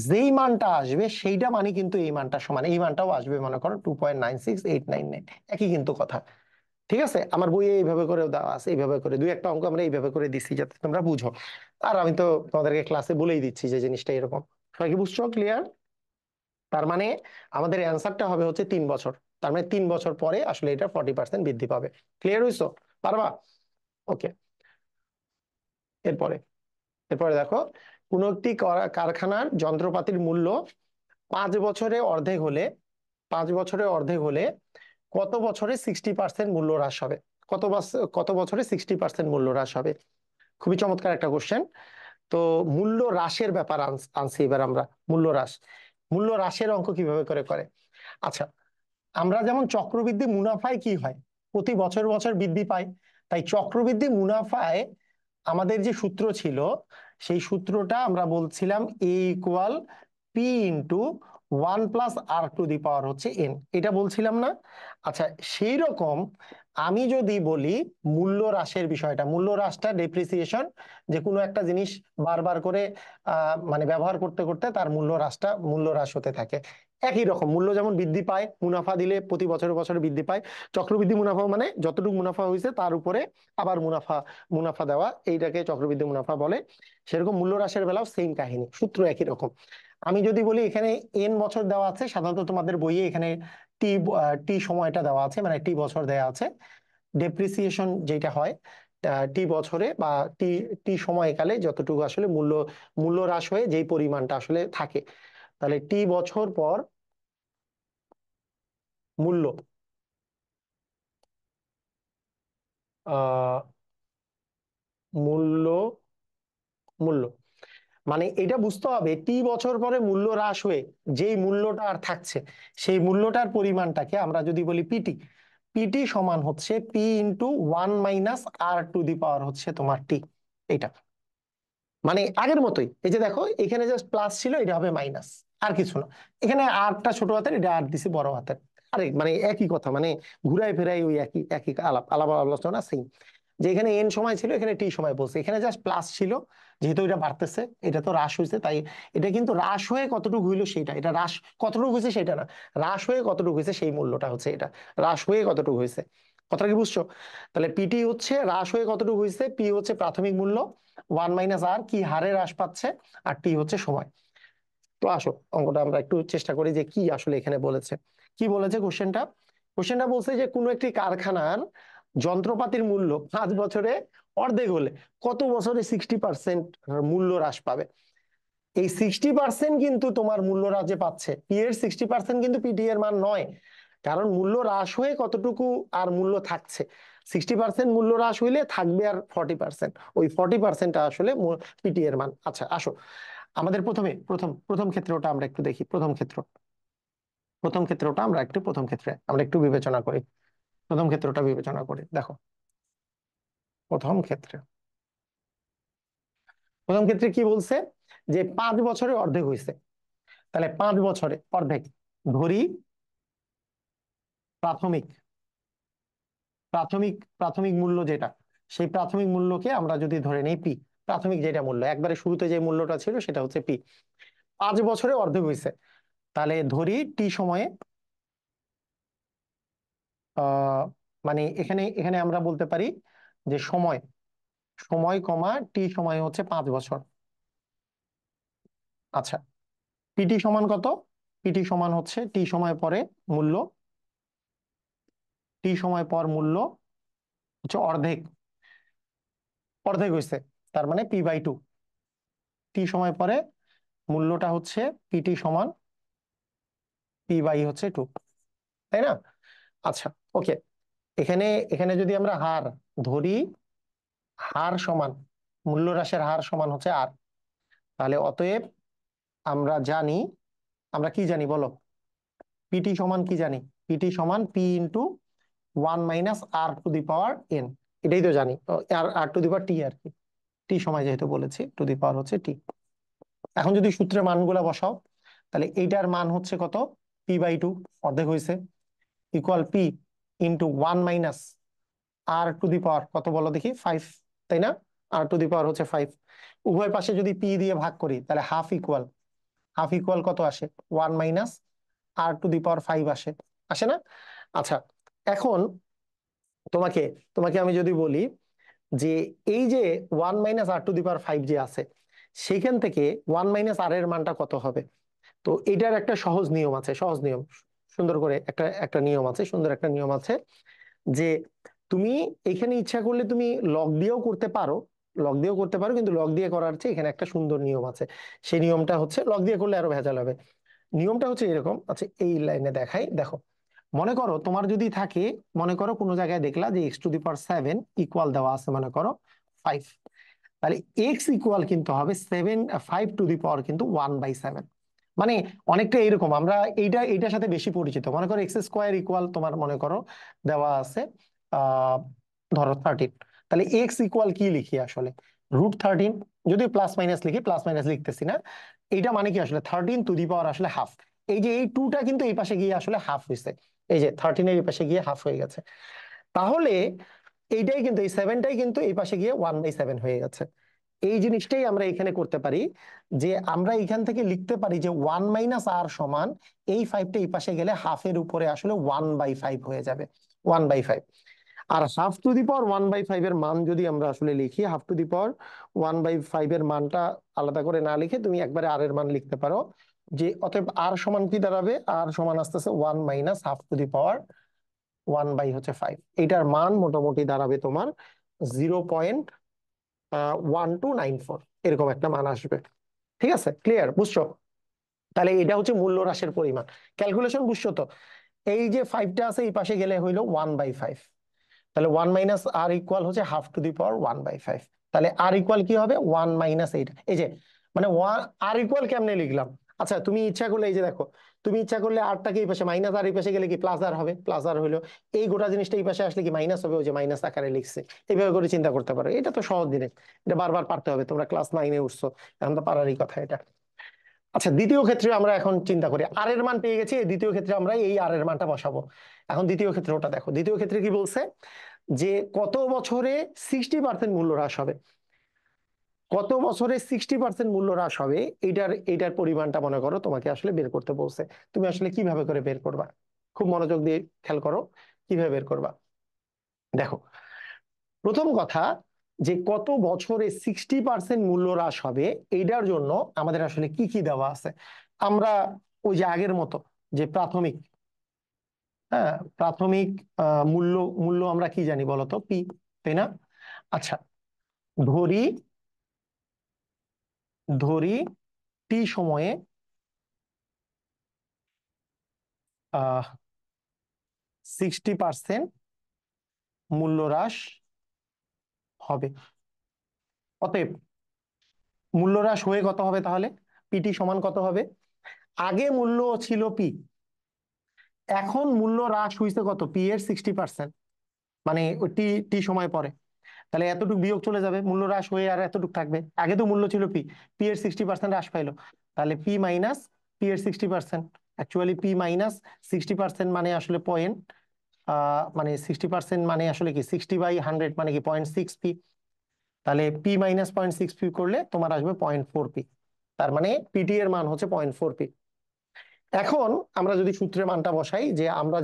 যেই মানটা আসবে সেইটা মানে কিন্তু এই মানটা সমান, এই মানটাও আসবে মনে করো 2.96899, একই কিন্তু কথা। ঠিক আছে, আমার বইয়ে এইভাবে করে দেওয়া আছে, এইভাবে করে দুই একটা অঙ্ক আমরা এইভাবে করে দিচ্ছি যাতে তোমরা বুঝো। আর আমি তো তোমাদেরকে ক্লাসে বলেই দিচ্ছি যে জিনিসটা এরকম। সবাই কি বুঝছো? ক্লিয়ার? তার মানে আমাদের অ্যান্সারটা হবে হচ্ছে 3 বছর, তার মানে 3 বছর পরে আসলে এটা 40% বৃদ্ধি পাবে। ক্লিয়ার হইছো? পারবা? ওকে। এরপরে এরপরে দেখো, কোন একটি কারখানার যন্ত্রপাতির মূল্য 5 বছরে অর্ধেক হলে, 5 বছরে অর্ধেক হলে কত বছরে 60% মূল্য হ্রাস হবে? কত বছরে 60% মূল্য হ্রাস হবে? খুবই চমৎকার একটা কোশ্চেন। তো মূল্য হ্রাসের ব্যাপার আনছি এবার আমরা। মূল্য হ্রাসের অঙ্ক কিভাবে করে করে, আচ্ছা, আমরা যেমন চক্রবৃদ্ধি মুনাফায় কি হয়, প্রতি বছর বছর বৃদ্ধি পায়, তাই চক্রবৃদ্ধি মুনাফায় আমাদের যে সূত্র ছিল, সেই সূত্রটা আমরা বলছিলাম এ ইকুয়াল পি ইন্টু 1 + r⁴ হচ্ছে এন, এটা বলছিলাম না? আচ্ছা, সেই রকম আমি যদি বলি মূল্য হ্রাসের বিষয়টা, মূল্য হ্রাসটা ডেপ্রিসিয়েশন, যে কোনো একটা জিনিস বারবার করে মানে ব্যবহার করতে করতে তার মূল্য হ্রাস হতে থাকে। একই রকম মূল্য যেমন বৃদ্ধি পায়, মুনাফা দিলে প্রতি বছরে বছরে বৃদ্ধি পায়, চক্রবৃদ্ধি মুনাফা মানে যতটুকু মুনাফা হয়েছে তার উপরে আবার মুনাফা দেওয়া, এইটাকে চক্রবৃদ্ধি মুনাফা বলে। সেরকম মূল্য হ্রাসের বেলাও সেম কাহিনী, সূত্র একই রকম। আমি যদি বলি এখানে এন বছর দেওয়া আছে, সাধারণত তোমাদের বইয়ে এখানে টি টি সময়টা দেওয়া আছে, মানে টি বছর দেওয়া আছে। ডেপ্রিসিয়েশন যেটা হয় টি বছরে বা টি টি সময়কালে যতটুকু আসলে মূল্য হ্রাস হয়ে যেই পরিমাণটা আসলে থাকে, তাহলে টি বছর পর মূল্য আহ মূল্য মূল্য মানে এটা বুঝতে হবে টি বছর পরে মূল্য হ্রাস হয়ে যেই মূল্যটা আর থাকছে, সেই মূল্যটার পরিমাণটাকে আমরা যদি বলি পিটি, পিটি সমান হচ্ছে পি ইন্টু 1 - r⁻² হচ্ছে তোমার টি। এটা মানে আগের মতোই, এই যে দেখো এখানে জাস্ট প্লাস ছিল, এটা হবে মাইনাস, আর কিছু না। এখানে আরটা ছোট হাতের, এটা আর দিছি বড় হাতের। আরে মানে একই কথা, মানে ঘুরাই ফেরাই ওই একই একই আলাপ আলাপ আলোচনা সেম। যে এখানে এন সময় ছিল, এখানে টি সময় বলছে, এখানে জাস্ট প্লাস ছিল, যেহেতু এটা বাড়তেছে, এটা তো হ্রাস হয়েছে, তাই এটা কিন্তু হ্রাস হয়ে কতটুকু হইলো সেটা, এটা হ্রাস কতটুকু হয়েছে সেটা না, হ্রাস হয়ে কতটুকু হয়েছে সেই মূল্যটা হচ্ছে এটা, হ্রাস হয়ে কতটুকু হয়েছে। কথাটা কি বুঝছো? তাহলে পিটি হচ্ছে হ্রাস হয়ে কতটুকু হয়েছে, পি হচ্ছে প্রাথমিক মূল্য, 1 - r কি হারে হ্রাস পাচ্ছে, আর টি হচ্ছে সময়। তো আসো অঙ্কটা আমরা একটু চেষ্টা করি যে কি আসলে এখানে বলেছে। কি বলেছে কোশ্চেনটা? কোশ্চেনটা বলছে যে কোনো একটি কারখানার যন্ত্রপাতির মূল্য 5 বছরে অর্ধেক হলে কত বছরে 60% মূল্য হ্রাস পাবে। এই 60% কিন্তু তোমার মূল্য হ্রাস যে পাচ্ছে, পি এর 60% কিন্তু পিটি এর মান নয়, কারণ মূল্য হ্রাস হয়ে কতটুকু আর মূল্য থাকছে। 60% মূল্য হ্রাস হইলে থাকবে আর 40%, ওই 40% আসলে পিটি এর মান। আচ্ছা আসো আমাদের প্রথমে প্রথম প্রথম ক্ষেত্রটা আমরা একটু দেখি। প্রথম ক্ষেত্রটা আমরা একটু বিবেচনা করি। প্রথম ক্ষেত্রটা বিবেচনা করি, দেখো প্রথম ক্ষেত্রে প্রথম ক্ষেত্রে কি বলছে, যে 5 বছরে অর্ধেক হয়েছে। তাহলে 5 বছরে অর্ধেক ধরি, প্রাথমিক প্রাথমিক প্রাথমিক মূল্য যেটা, সেই প্রাথমিক মূল্যকে আমরা যদি ধরে নেই পি, প্রাথমিক যেটা মূল্য একবারে শুরুতে যে মূল্যটা ছিল সেটা হচ্ছে পি। 5 বছরে অর্ধেক হয়েছে, তাহলে ধরি টি সময়ে আহ মানে এখানে এখানে আমরা বলতে পারি যে সময় সময় কমা টি সময় হচ্ছে 5 বছর। আচ্ছা, পিটি সমান কত? পিটি সমান হচ্ছে টি সময় পরে মূল্য, টি সময় পর মূল্য হচ্ছে অর্ধেক, অর্ধেক হয়েছে, তার মানে পি/2। টি সময় পরে মূল্যটা হচ্ছে পিটি সমান পি/2, তাই না? আচ্ছা, ওকে। এখানে এখানে যদি আমরা হার ধরি, হার সমান মূল্য হ্রাসের হার সমান হচ্ছে আর, তাহলে অতএব আমরা জানি, আমরা কি জানি বলো? পিটি সমান কি জানি? পিটি সমান পি ইন্টু 1 - r⁴n, এটাই তো জানি। r⁴ t আর কি, টি সময় যেহেতু বলেছি, টু দি পাওয়ার হচ্ছে টি। এখন যদি সূত্রের মানগুলা বসাও, তাহলে এইটার মান হচ্ছে কত? পি/2, অর্ধেক হয়েছে, ইকুয়াল পি ইন্টু 1 - r⁴ কত বলো দেখি? 5, তাই না? r⁴ হচ্ছে 5। উভয় পাশে যদি পি দিয়ে ভাগ করি, তাহলে হাফ ইকুয়াল কত আসে? 1 - r⁵ আসে, আসে না? আচ্ছা, এখন তোমাকে তোমাকে আমি যদি বলি যে এই যে 1 - r⁵ যে আছে, সেইখান থেকে 1 - r এর মানটা কত হবে? তো এটার একটা সহজ নিয়ম আছে, সহজ নিয়ম, সুন্দর করে একটা একটা নিয়ম আছে, সুন্দর একটা নিয়ম আছে, যে তুমি এখানে ইচ্ছা করলে তুমি লগ দিয়েও করতে পারো, লগ দিয়েও করতে পারো, কিন্তু লগ দিয়ে করার চেয়ে এখানে একটা সুন্দর নিয়ম আছে। সেই নিয়মটা হচ্ছে, লগ দিয়ে করলে আরো ভেজাল হবে। নিয়মটা হচ্ছে এরকম, আচ্ছা এই লাইনে দেখাই, দেখো। মনে করো তোমার যদি থাকে, মনে করো কোনো জায়গায় দেখলা যে x⁷ ইকুয়াল দেওয়া আছে, মনে করো 5, তাহলে এক্স ইকুয়াল কিন্তু হবে 5 কিন্তু 1/7। মানে অনেকটা এরকম, আমরা এইটার সাথে বেশি পরিচিত। মনে করো x² ইকুয়াল তোমার মনে করো দেওয়া আছে আহ ধরো 13, তাহলে এক্স ইকুয়াল কি লিখি আসলে? √13। যদি প্লাস মাইনাস লিখি, প্লাস মাইনাস লিখতেছি না, এইটা মানে কি আসলে 13 আসলে হাফ। এই যে এই টুটা কিন্তু এই পাশে গিয়ে আসলে হাফ হয়েছে, এই যে 13-এর এই পাশে গিয়ে হাফ হয়ে গেছে। তাহলে এইটাই কিন্তু, এই 7টাই কিন্তু এই পাশে গিয়ে 1/7 হয়ে গেছে। এই জিনিসটাই আমরা এখানে করতে পারি, যে আমরা এখান থেকে লিখতে পারি যে 1 - r সমান এই 5টা এই পাশে গেলে হাফের উপরে আসলে 1/5 হয়ে যাবে, 1/5। আর ½ এর মান যদি আমরা আসলে লিখি, ½ 1/5 এর মানটা আলাদা করে না লিখে তুমি একবারে আর এর মান লিখতে পারো যে অতএব আর সমান কি দাঁড়াবে, আর সমান আসতেছে 1 মাইনাস হাফ টু দি পাওয়ার 1/5। এটার মান মোটামুটি দাঁড়াবে তোমার 0.1294, এরকম একটা মান আসবে। ঠিক আছে, ক্লিয়ার, বুঝছো? তাহলে এটা হচ্ছে মূল্য হ্রাসের পরিমাণ। ক্যালকুলেশন বুঝছো তো? এই যে 5টা আছে এই পাশে গেলে হইলো 1/5, তাহলে 1 - r হচ্ছে হাফ টু দি পাওয়ার 1/5। তাহলে আর ইকুয়াল কি হবে, 1 - 8। এই যে মানে আর ইকুয়াল কেমনে লিখলাম? আচ্ছা, তুমি ইচ্ছা করলে এই যে দেখো, তুমি ইচ্ছা করলে আরটাকে এই পাশে মাইনাস আর এই পাশে গেলে কি প্লাস আর হবে, প্লাস আর হলো এই গোটা জিনিসটা এই পাশে আসলে কি মাইনাস হবে, ওই যে মাইনাস আকারে লিখছে। এইভাবে করে চিন্তা করতে পারো, এটা তো সহজ জিনিস। এটা বারবার পারতে হবে, তোমরা ক্লাস 9-এ উঠছো, এখন তো পারারই কথা এটা। আচ্ছা, দ্বিতীয় ক্ষেত্রে আমরা এখন চিন্তা করি, আর এর মান পেয়ে গেছি, দ্বিতীয় ক্ষেত্রে আমরা এই আর এর মানটা বসাবো। এখন দ্বিতীয় ক্ষেত্রে ওটা দেখো, দ্বিতীয় ক্ষেত্রে কি বলছে যে কত বছরে 60% মূল্য হ্রাস হবে। কত বছরে 60% মূল্য হ্রাস হবে, এইটার পরিমাণটা মনে করো তোমাকে আসলে বের করতে বলছে। তুমি আসলে কিভাবে করে বের করবা, খুব মনোযোগ দিয়ে খেয়াল করো কিভাবে বের করবা। দেখো, প্রথম কথা, যে কত বছরে 60% মূল্য হ্রাস হবে, এইটার জন্য আমাদের আসলে কি কি দেওয়া আছে। আমরা ওই যে আগের মতো যে প্রাথমিক, হ্যাঁ প্রাথমিক মূল্য, মূল্য আমরা কি জানি বলতো, পি, তাই না? আচ্ছা, ধরি ধরি টি সময়ে 60% মূল্য হ্রাস হবে। অতএব মূল্য হ্রাস হয়ে কত হবে তাহলে, পিটি সমান কত হবে? আগে মূল্য ছিল পি, এখন মূল্য হ্রাস হয়েছে কত, পি এর 60%, মানে ওই টি টি সময় পরে। তাহলে এতটুকু বিয়োগ চলে যাবে, মূল্য হ্রাস হয়ে আর এতটুকু থাকবে। আগে তো মূল্য ছিল পি, পি এর 60% হ্রাস পাইলো, তাহলে পি মাইনাস পি এর 60%। অ্যাকচুয়ালি পি মাইনাস 60% মানে আসলে পয়েন্ট, মানে 60% মানে আসলে কি 60/100 মানে কি 0.6 পি। তাহলে পি মাইনাস 0.6 পি করলে তোমার আসবে 0.4 পি। তার মানে পিটি এর মান হচ্ছে 0.4 পি। এখন আমরা যদি সূত্রের মানটা বসাই, যে আমরা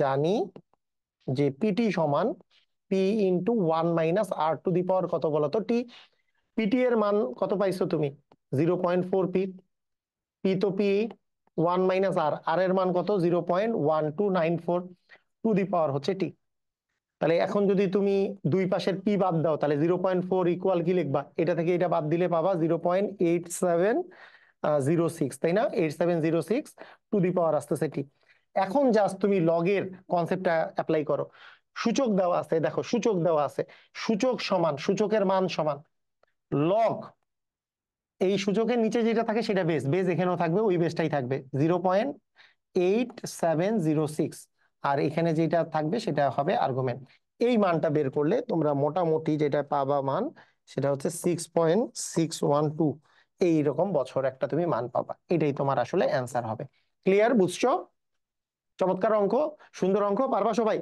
জানি যে পিটি সমান P into 1 - r to the power কত বলতো, টি। পিটি এর মান কত পাইছো তুমি, 0.4 পি। পি তো পি, 1 - r এর মান কত, 0.1294 টু দি পাওয়ার হচ্ছে টি। তাহলে এখন যদি তুমি দুই পাশের পি বাদ দাও, তাহলে 0.4 ইকুয়াল কি লিখবা, এটা থেকে এটা বাদ দিলে পাবা 0.8706, তাই না? 8706 টু দি পাওয়ার আসতেছে টি। এখন জাস্ট তুমি লগের কনসেপ্টটা অ্যাপ্লাই করো। সূচক দেওয়া আছে, দেখো সূচক দেওয়া আছে, সূচক সমান, সূচকের মান সমান লগ, এই সূচকের নিচে যেটা থাকে সেটা বেস, বেস এখানেও থাকবে, ওই বেসটাই থাকবে 0.8706, আর এখানে যেটা থাকবে সেটা হবে আর্গুমেন্ট। এই মানটা বের করলে তোমরা মোটামুটি যেটা পাবা মান, সেটা হচ্ছে 6.612, এইরকম বছর একটা তুমি মান পাবা। এটাই তোমার আসলে অ্যান্সার হবে। ক্লিয়ার, বুঝছো? চমৎকার অঙ্ক, সুন্দর অঙ্ক, পারবা সবাই?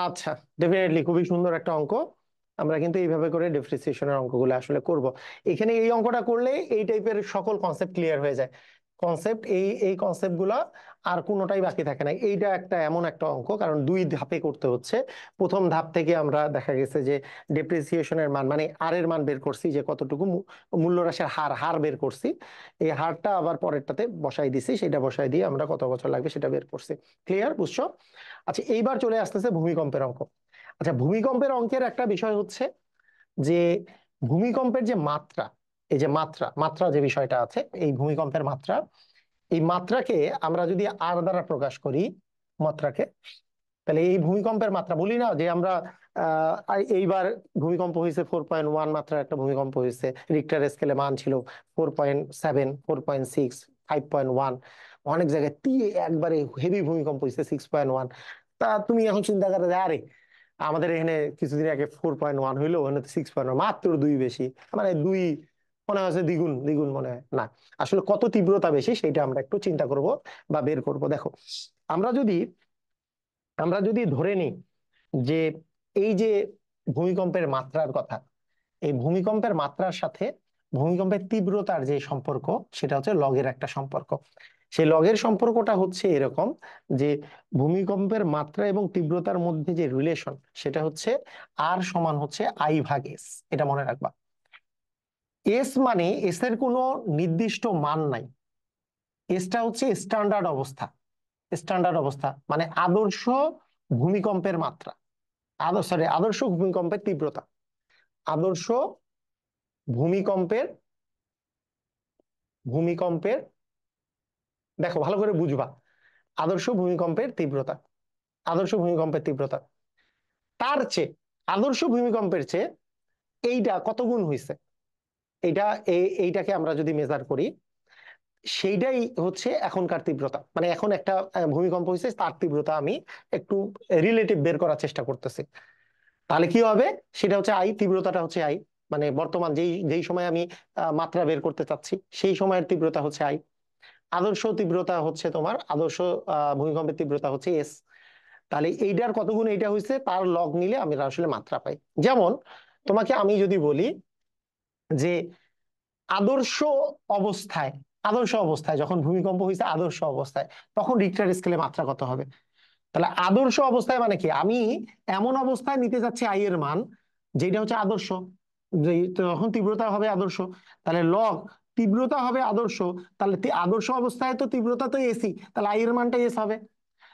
আচ্ছা, ডেফিনেটলি খুবই সুন্দর একটা অঙ্ক। আমরা কিন্তু এইভাবে করে ডিফারেন্সিয়েশনের অঙ্কগুলো আসলে করব। এখানে এই অঙ্কটা করলে এই টাইপের সকল কনসেপ্ট ক্লিয়ার হয়ে যায়। কনসেপ্ট এই এই কনসেপ্ট গুলা আর কোনোটাই বাকি থাকে না। এইটা একটা এমন একটা অঙ্ক, কারণ দুই ধাপে করতে হচ্ছে। প্রথম ধাপ থেকে আমরা দেখা গেছে যে ডেপ্রিসিয়েশনের মান মানে আর এর মান বের করছি, যে কতটুকু মূল্যহ্রাসের হার হার বের করছি। এই হারটা আবার পরেরটাতে বসাই দিছি, সেটা বসাই দিয়ে আমরা কত বছর লাগবে সেটা বের করছি। ক্লিয়ার, বুঝছো? আচ্ছা, এইবার চলে আসতেছে ভূমিকম্পের অঙ্ক। আচ্ছা, ভূমিকম্পের অঙ্কের একটা বিষয় হচ্ছে যে ভূমিকম্পের যে মাত্রা, এই যে মাত্রা মাত্রা যে বিষয়টা আছে, এই ভূমিকম্পের মাত্রা, এই মাত্রাকে আমরা যদি আর দ্বারা প্রকাশ করি, মাত্রাকে, তাহলে এই ভূমিকম্পের মাত্রা বলি না যে আমরা এইবার ভূমিকম্প হয়েছে 4.1 মাত্রার একটা ভূমিকম্প হয়েছে, রিক্টার স্কেলে মান ছিল 4.7, 4.6, 5.1, অনেক জায়গায় একবারে হেভি ভূমিকম্প হয়েছে 6.1। তা তুমি এখন চিন্তা করে যে আরে আমাদের এখানে কিছুদিন আগে 4.1 হইলো, ওখানে তো 6.1, মাত্র দুই বেশি, মানে দুই মনে হচ্ছে দ্বিগুণ দ্বিগুণ মনে হয় না। আসলে কত তীব্রতা বেশি সেটা আমরা একটু চিন্তা করব বা বের করব। দেখো, আমরা যদি আমরা যদি ধরে নিই যে এই যে ভূমিকম্পের মাত্রার কথা, এই ভূমিকম্পের মাত্রার সাথে ভূমিকম্পের তীব্রতার যে সম্পর্ক, সেটা হচ্ছে লগের একটা সম্পর্ক। সেই লগের সম্পর্কটা হচ্ছে এরকম যে ভূমিকম্পের মাত্রা এবং তীব্রতার মধ্যে যে রিলেশন, সেটা হচ্ছে আর সমান হচ্ছে I/S। এটা মনে রাখবা। এস মানে এস এর কোনো নির্দিষ্ট মান নাই, এসটা হচ্ছে স্ট্যান্ডার্ড অবস্থা। স্ট্যান্ডার্ড অবস্থা মানে আদর্শ ভূমিকম্পের মাত্রা, আদর্শ ভূমিকম্পের তীব্রতা। আদর্শ ভূমিকম্পের ভূমিকম্পের দেখো ভালো করে বুঝবা, আদর্শ ভূমিকম্পের তীব্রতা, আদর্শ ভূমিকম্পের তীব্রতা তার চেয়ে, আদর্শ ভূমিকম্পের চেয়ে এইটা কত গুণ হয়েছে, এইটা এইটাকে আমরা যদি মেজার করি, সেইটাই হচ্ছে এখনকার তীব্রতা। মানে এখন একটা ভূমিকম্প হয়েছে, তার তীব্রতা আমি একটু রিলেটিভ বের করার চেষ্টা করতেছি। তাহলে কি হবে, সেটা হচ্ছে আই, তীব্রতাটা হচ্ছে আই। মানে বর্তমান যেই যেই সময় আমি মাত্রা বের করতে চাচ্ছি সেই সময়ের তীব্রতা হচ্ছে আই। আদর্শ তীব্রতা হচ্ছে তোমার, আদর্শ ভূমিকম্পের তীব্রতা হচ্ছে এস। তাহলে এইটার কত গুণ এইটা হয়েছে তার লগ নিলে আমি আসলে মাত্রা পাই। যেমন তোমাকে আমি যদি বলি যে আদর্শ অবস্থায়, আদর্শ অবস্থায় যখন ভূমিকম্প হয়েছে আদর্শ অবস্থায়, তখন রিক্টার স্কেলে মাত্রা কত হবে। তাহলে আদর্শ অবস্থায় মানে কি, আমি এমন অবস্থায় নিতে যাচ্ছি আই এর মান যেটা হচ্ছে আদর্শ, তখন তীব্রতা হবে আদর্শ। তাহলে লগ তীব্রতা হবে আদর্শ, তাহলে আদর্শ অবস্থায় তো তীব্রতা তো এসি, তাহলে আই এর মানটা এস হবে।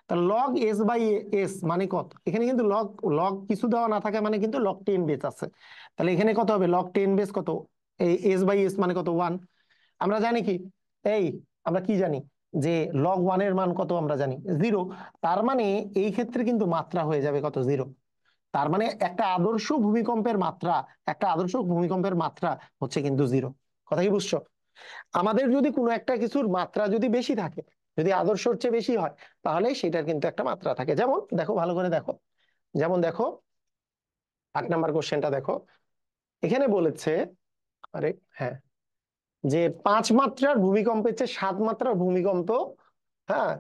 তাহলে লগ এস বাই এস মানে কত, এখানে কিন্তু লগ লগ কিছু দেওয়া না থাকে, মানে কিন্তু লগ 10 বেস আছে। তাহলে এখানে কত হবে, লগ 10 বেস কত, এই এস বাই এস মানে কত 1। আমরা জানি কি, এই আমরা কি জানি যে লগ 1 এর মান কত, আমরা জানি 0। তার মানে এই ক্ষেত্রে কিন্তু মাত্রা হয়ে যাবে কত, 0। তার মানে একটা আদর্শ ভূমিকম্পের মাত্রা, একটা আদর্শ ভূমিকম্পের মাত্রা হচ্ছে কিন্তু 0। কথা কি বুঝছো? আমাদের যদি কোনো একটা কিছুর মাত্রা যদি বেশি থাকে, যদি আদর্শর চেয়ে বেশি হয়, তাহলে সেটার কিন্তু একটা মাত্রা থাকে। যেমন দেখো ভালো করে দেখো, যেমন দেখো 8 নম্বর কোশ্চেনটা দেখো, এখানে বলেছে, আরে হ্যাঁ, যে 5 মাত্রার ভূমিকম্পের চেয়ে 7 মাত্রার ভূমিকম্প, হ্যাঁ,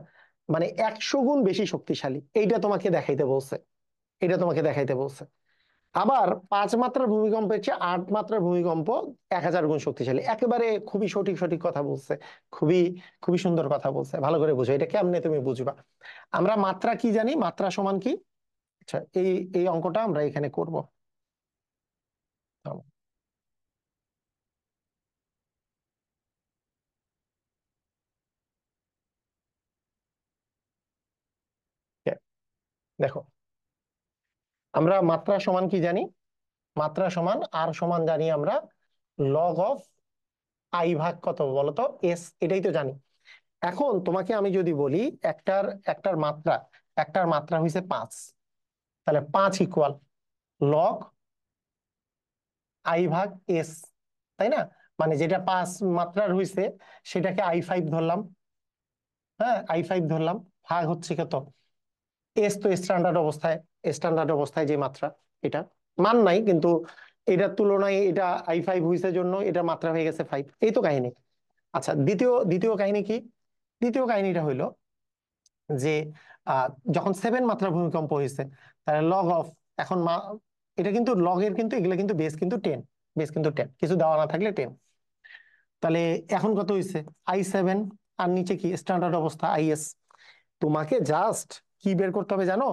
মানে 100 গুণ বেশি শক্তিশালী, এইটা তোমাকে দেখাইতে বলছে, এটা তোমাকে দেখাইতে বলছে। আবার 5 মাত্রার ভূমিকম্পের চেয়ে 8 মাত্রার ভূমিকম্প 1000 গুণ শক্তিশালী। একেবারে খুবই সঠিক সঠিক কথা বলছে, খুবই খুবই সুন্দর কথা বলছে। ভালো করে বুঝো, এটা কেমনে তুমি বুঝবা। আমরা মাত্রা কি জানি, মাত্রা সমান কি, আচ্ছা এই এই অঙ্কটা আমরা এখানে করব। দেখো আমরা মাত্রা সমান কি জানি, মাত্রা সমান আর সমান জানি আমরা লগ অফ আই ভাগ কত বলতো, এস, এটাই তো জানি। এখন তোমাকে আমি যদি বলি একটার একটার মাত্রা, একটার মাত্রা হয়েছে 5, তাহলে 5 ইকুয়াল লগ আই ভাগ এস, তাই না? মানে যেটা 5 মাত্রার হয়েছে সেটাকে I5 ধরলাম, হ্যাঁ I5 ধরলাম, ভাগ হচ্ছে কত, এস তো স্ট্যান্ডার্ড অবস্থায়, স্ট্যান্ডার্ড অবস্থায় যে মাত্রা, এটা মান নাই কিন্তু এটার তুলনায় এটা I5 হয়েছে জন্য এটা মাত্রা হয়ে গেছে 5, এই তো কাহিনী। আচ্ছা দ্বিতীয় দ্বিতীয় কাহিনী কি, দ্বিতীয় কাহিনীটা হইলো যে যখন 7 মাত্রা ভূমিকম্প হয়েছে, তাহলে লগ অফ, এখন এটা কিন্তু লগের কিন্তু এগুলো কিন্তু বেস কিন্তু 10, বেস কিন্তু 10, কিছু দেওয়া না থাকলে 10। তাহলে এখন কত হয়েছে, I7, আর নিচে কি স্ট্যান্ডার্ড অবস্থা IS। তোমাকে জাস্ট কি বের করতে হবে জানো,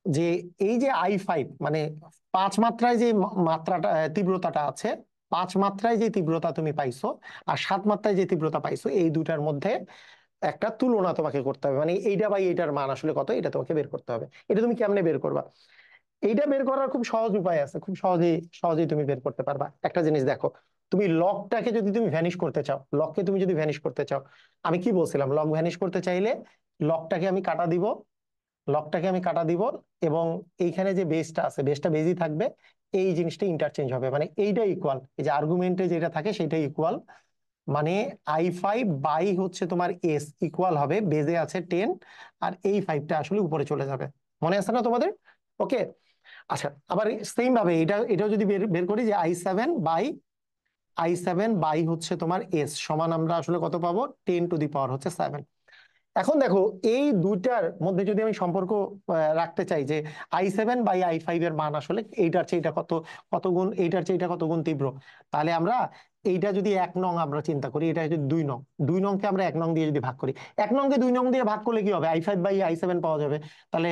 যে এই যে I5 মানে 5 মাত্রায় যে মাত্রাটা তীব্রতাটা আছে, 5 মাত্রায় যে তীব্রতা তুমি পাইছো আর 7 মাত্রায় যে তীব্রতা পাইছো, এই দুটার মধ্যে একটা তুলনা তোমাকে করতে হবে। মানে এইটা বাই এইটার মান আসলে কত, এটা তোমাকে বের করতে হবে। এটা তুমি কেমনে বের করবা, এইটা বের করার খুব সহজ উপায় আছে, খুব সহজেই সহজেই তুমি বের করতে পারবা। একটা জিনিস দেখো, তুমি লগটাকে যদি তুমি ভ্যানিশ করতে চাও, লগকে তুমি যদি ভ্যানিশ করতে চাও, আমি কি বলছিলাম, লগ ভ্যানিশ করতে চাইলে লগটাকে আমি কাটা দিব, লগটাকে আমি কাটা দিব, এবং এইখানে যে বেসটা আছে বেসটা বেজই থাকবে, এই জিনিসটা ইন্টারচেঞ্জ হবে, মানে এইটা ইকুয়াল, এই যে আর্গুমেন্টে যেটা থাকে সেটা ইকুয়াল, মানে I5 বাই হচ্ছে তোমার এস ইকুয়াল হবে, বেজে আছে 10 আর এই 5টা আসলে উপরে চলে যাবে। মনে আছে না তোমাদের? ওকে। আচ্ছা আবার সেম ভাবে এটা এটাও যদি বের বের করি যে I7 বাই হচ্ছে তোমার এস সমান আমরা আসলে কত পাবো, 10⁻⁷। এখন দেখো এই দুইটার মধ্যে যদি আমি সম্পর্ক রাখতে চাই যে I7/I5 এর মান আসলে এইটার চেয়ে এটা কত, কত গুণ, এইটার চেয়ে এটা কত গুণ তীব্র, তাহলে আমরা এইটা যদি 1 নং আমরা চিন্তা করি, এটা যদি 2 নং, 2 নংকে আমরা 1 নং দিয়ে যদি ভাগ করি, 1 নংকে 2 নং দিয়ে ভাগ করলে কি হবে, I5/I7 পাওয়া যাবে। তাহলে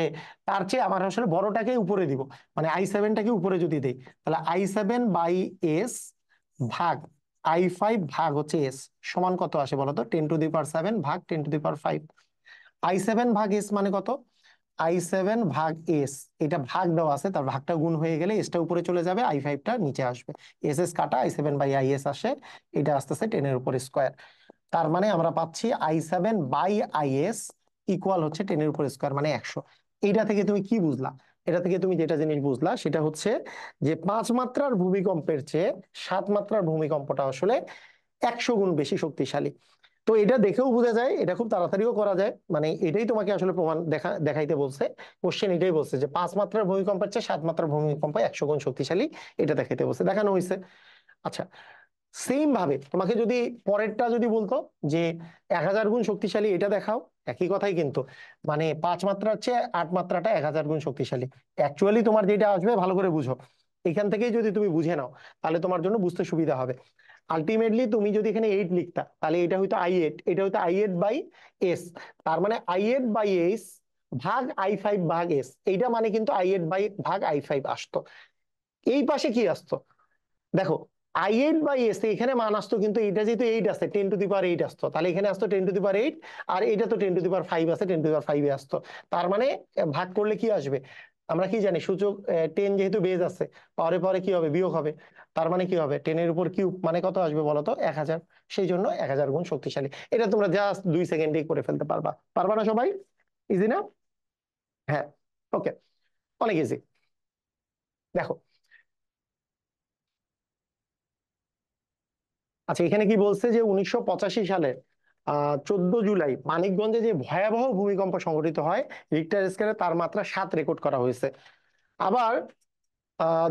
তার চেয়ে আমার আসলে বড়টাকে উপরে দিব, মানে I7টাকে উপরে যদি দেই, তাহলে I7/S ভাগ i5 ভাগ হচ্ছে এস সমান কত আসে বলতো? 10⁻7 ভাগ 10⁵ i7 ভাগ এস মানে কত? i7 ভাগ এস, এটা ভাগ দেওয়া আছে, তার ভাগটা গুণ হয়ে গেলে এসটা উপরে চলে যাবে, i5টা নিচে আসবে, এস এস কাটা i7/is আসে, এটা আসতেছে 10⁻²। তার মানে আমরা পাচ্ছি i7/is ইকুয়াল হচ্ছে 10⁻² মানে 100। এইটা থেকে তুমি কি বুঝলা? এটা থেকে তুমি যেটা জিনিস বুঝলা সেটা হচ্ছে যে 5 মাত্রার ভূমিকম্পের চেয়ে 7 মাত্রার ভূমিকম্পটা আসলে 100 গুণ বেশি শক্তিশালী। তো এটা দেখেও বোঝা যায়, এটা খুব তাড়াতাড়িও করা যায়, মানে এটাই তোমাকে আসলে প্রমাণ দেখাইতে বলছে। কোশ্চেন এটাই বলছে যে 5 মাত্রার ভূমিকম্পের চেয়ে 7 মাত্রার ভূমিকম্প 100 গুণ শক্তিশালী, এটা দেখাইতে বলছে, দেখানো হয়েছে। আচ্ছা, সেম ভাবে তোমাকে যদি পরেরটা যদি বলতো যে 1000 গুণ শক্তিশালী, এটা দেখাও, একই কথাই কিন্তু, মানে 5 মাত্রার চেয়ে 8 মাত্রাটা 1000 গুণ শক্তিশালী। অ্যাকচুয়ালি তোমার যেটা আসবে ভালো করে বুঝো, এখান থেকেই যদি তুমি বুঝে নাও তাহলে তোমার জন্য বুঝতে সুবিধা হবে। আলটিমেটলি তুমি যদি এখানে 8 লিখতা তাহলে এটা হইতো i8, এটা হইতো i8/s। তার মানে i8/s ভাগ i5 ভাগ এস, এইটা মানে কিন্তু i8 ভাগ i5 আসতো। এই পাশে কি আসতো দেখো, i8/s এখানে মান আসতো, কিন্তু এটা যেহেতু 8 আছে, 10⁸ আসতো, তাহলে এখানে আসতো 10⁸, আর এটা তো 10⁵ আছে, 10⁵ আসতো। তার মানে ভাগ করলে কি আসবে? আমরা কি জানি, সূচক 10 যেহেতু বেজ আছে, পরে পরে কি হবে? বিয়োগ হবে। তার মানে কি হবে? 10 এর উপর কিউব মানে কত আসবে বলতো? 1000। সেই জন্য 1000 গুণ শক্তিশালী। এটা তোমরা জাস্ট 2 সেকেন্ডেই করে ফেলতে পারবা, পারবা না সবাই? ইজি না? হ্যাঁ, ওকে, অনেক ইজি। দেখো, আচ্ছা, এখানে কি বলছে যে 1985 সালে 14 জুলাই মানিকগঞ্জে যে ভয়াবহ ভূমিকম্প সংঘটিত হয় রিক্টার স্কেলে, তার মাত্রা 7 রেকর্ড করা হয়েছে। আবার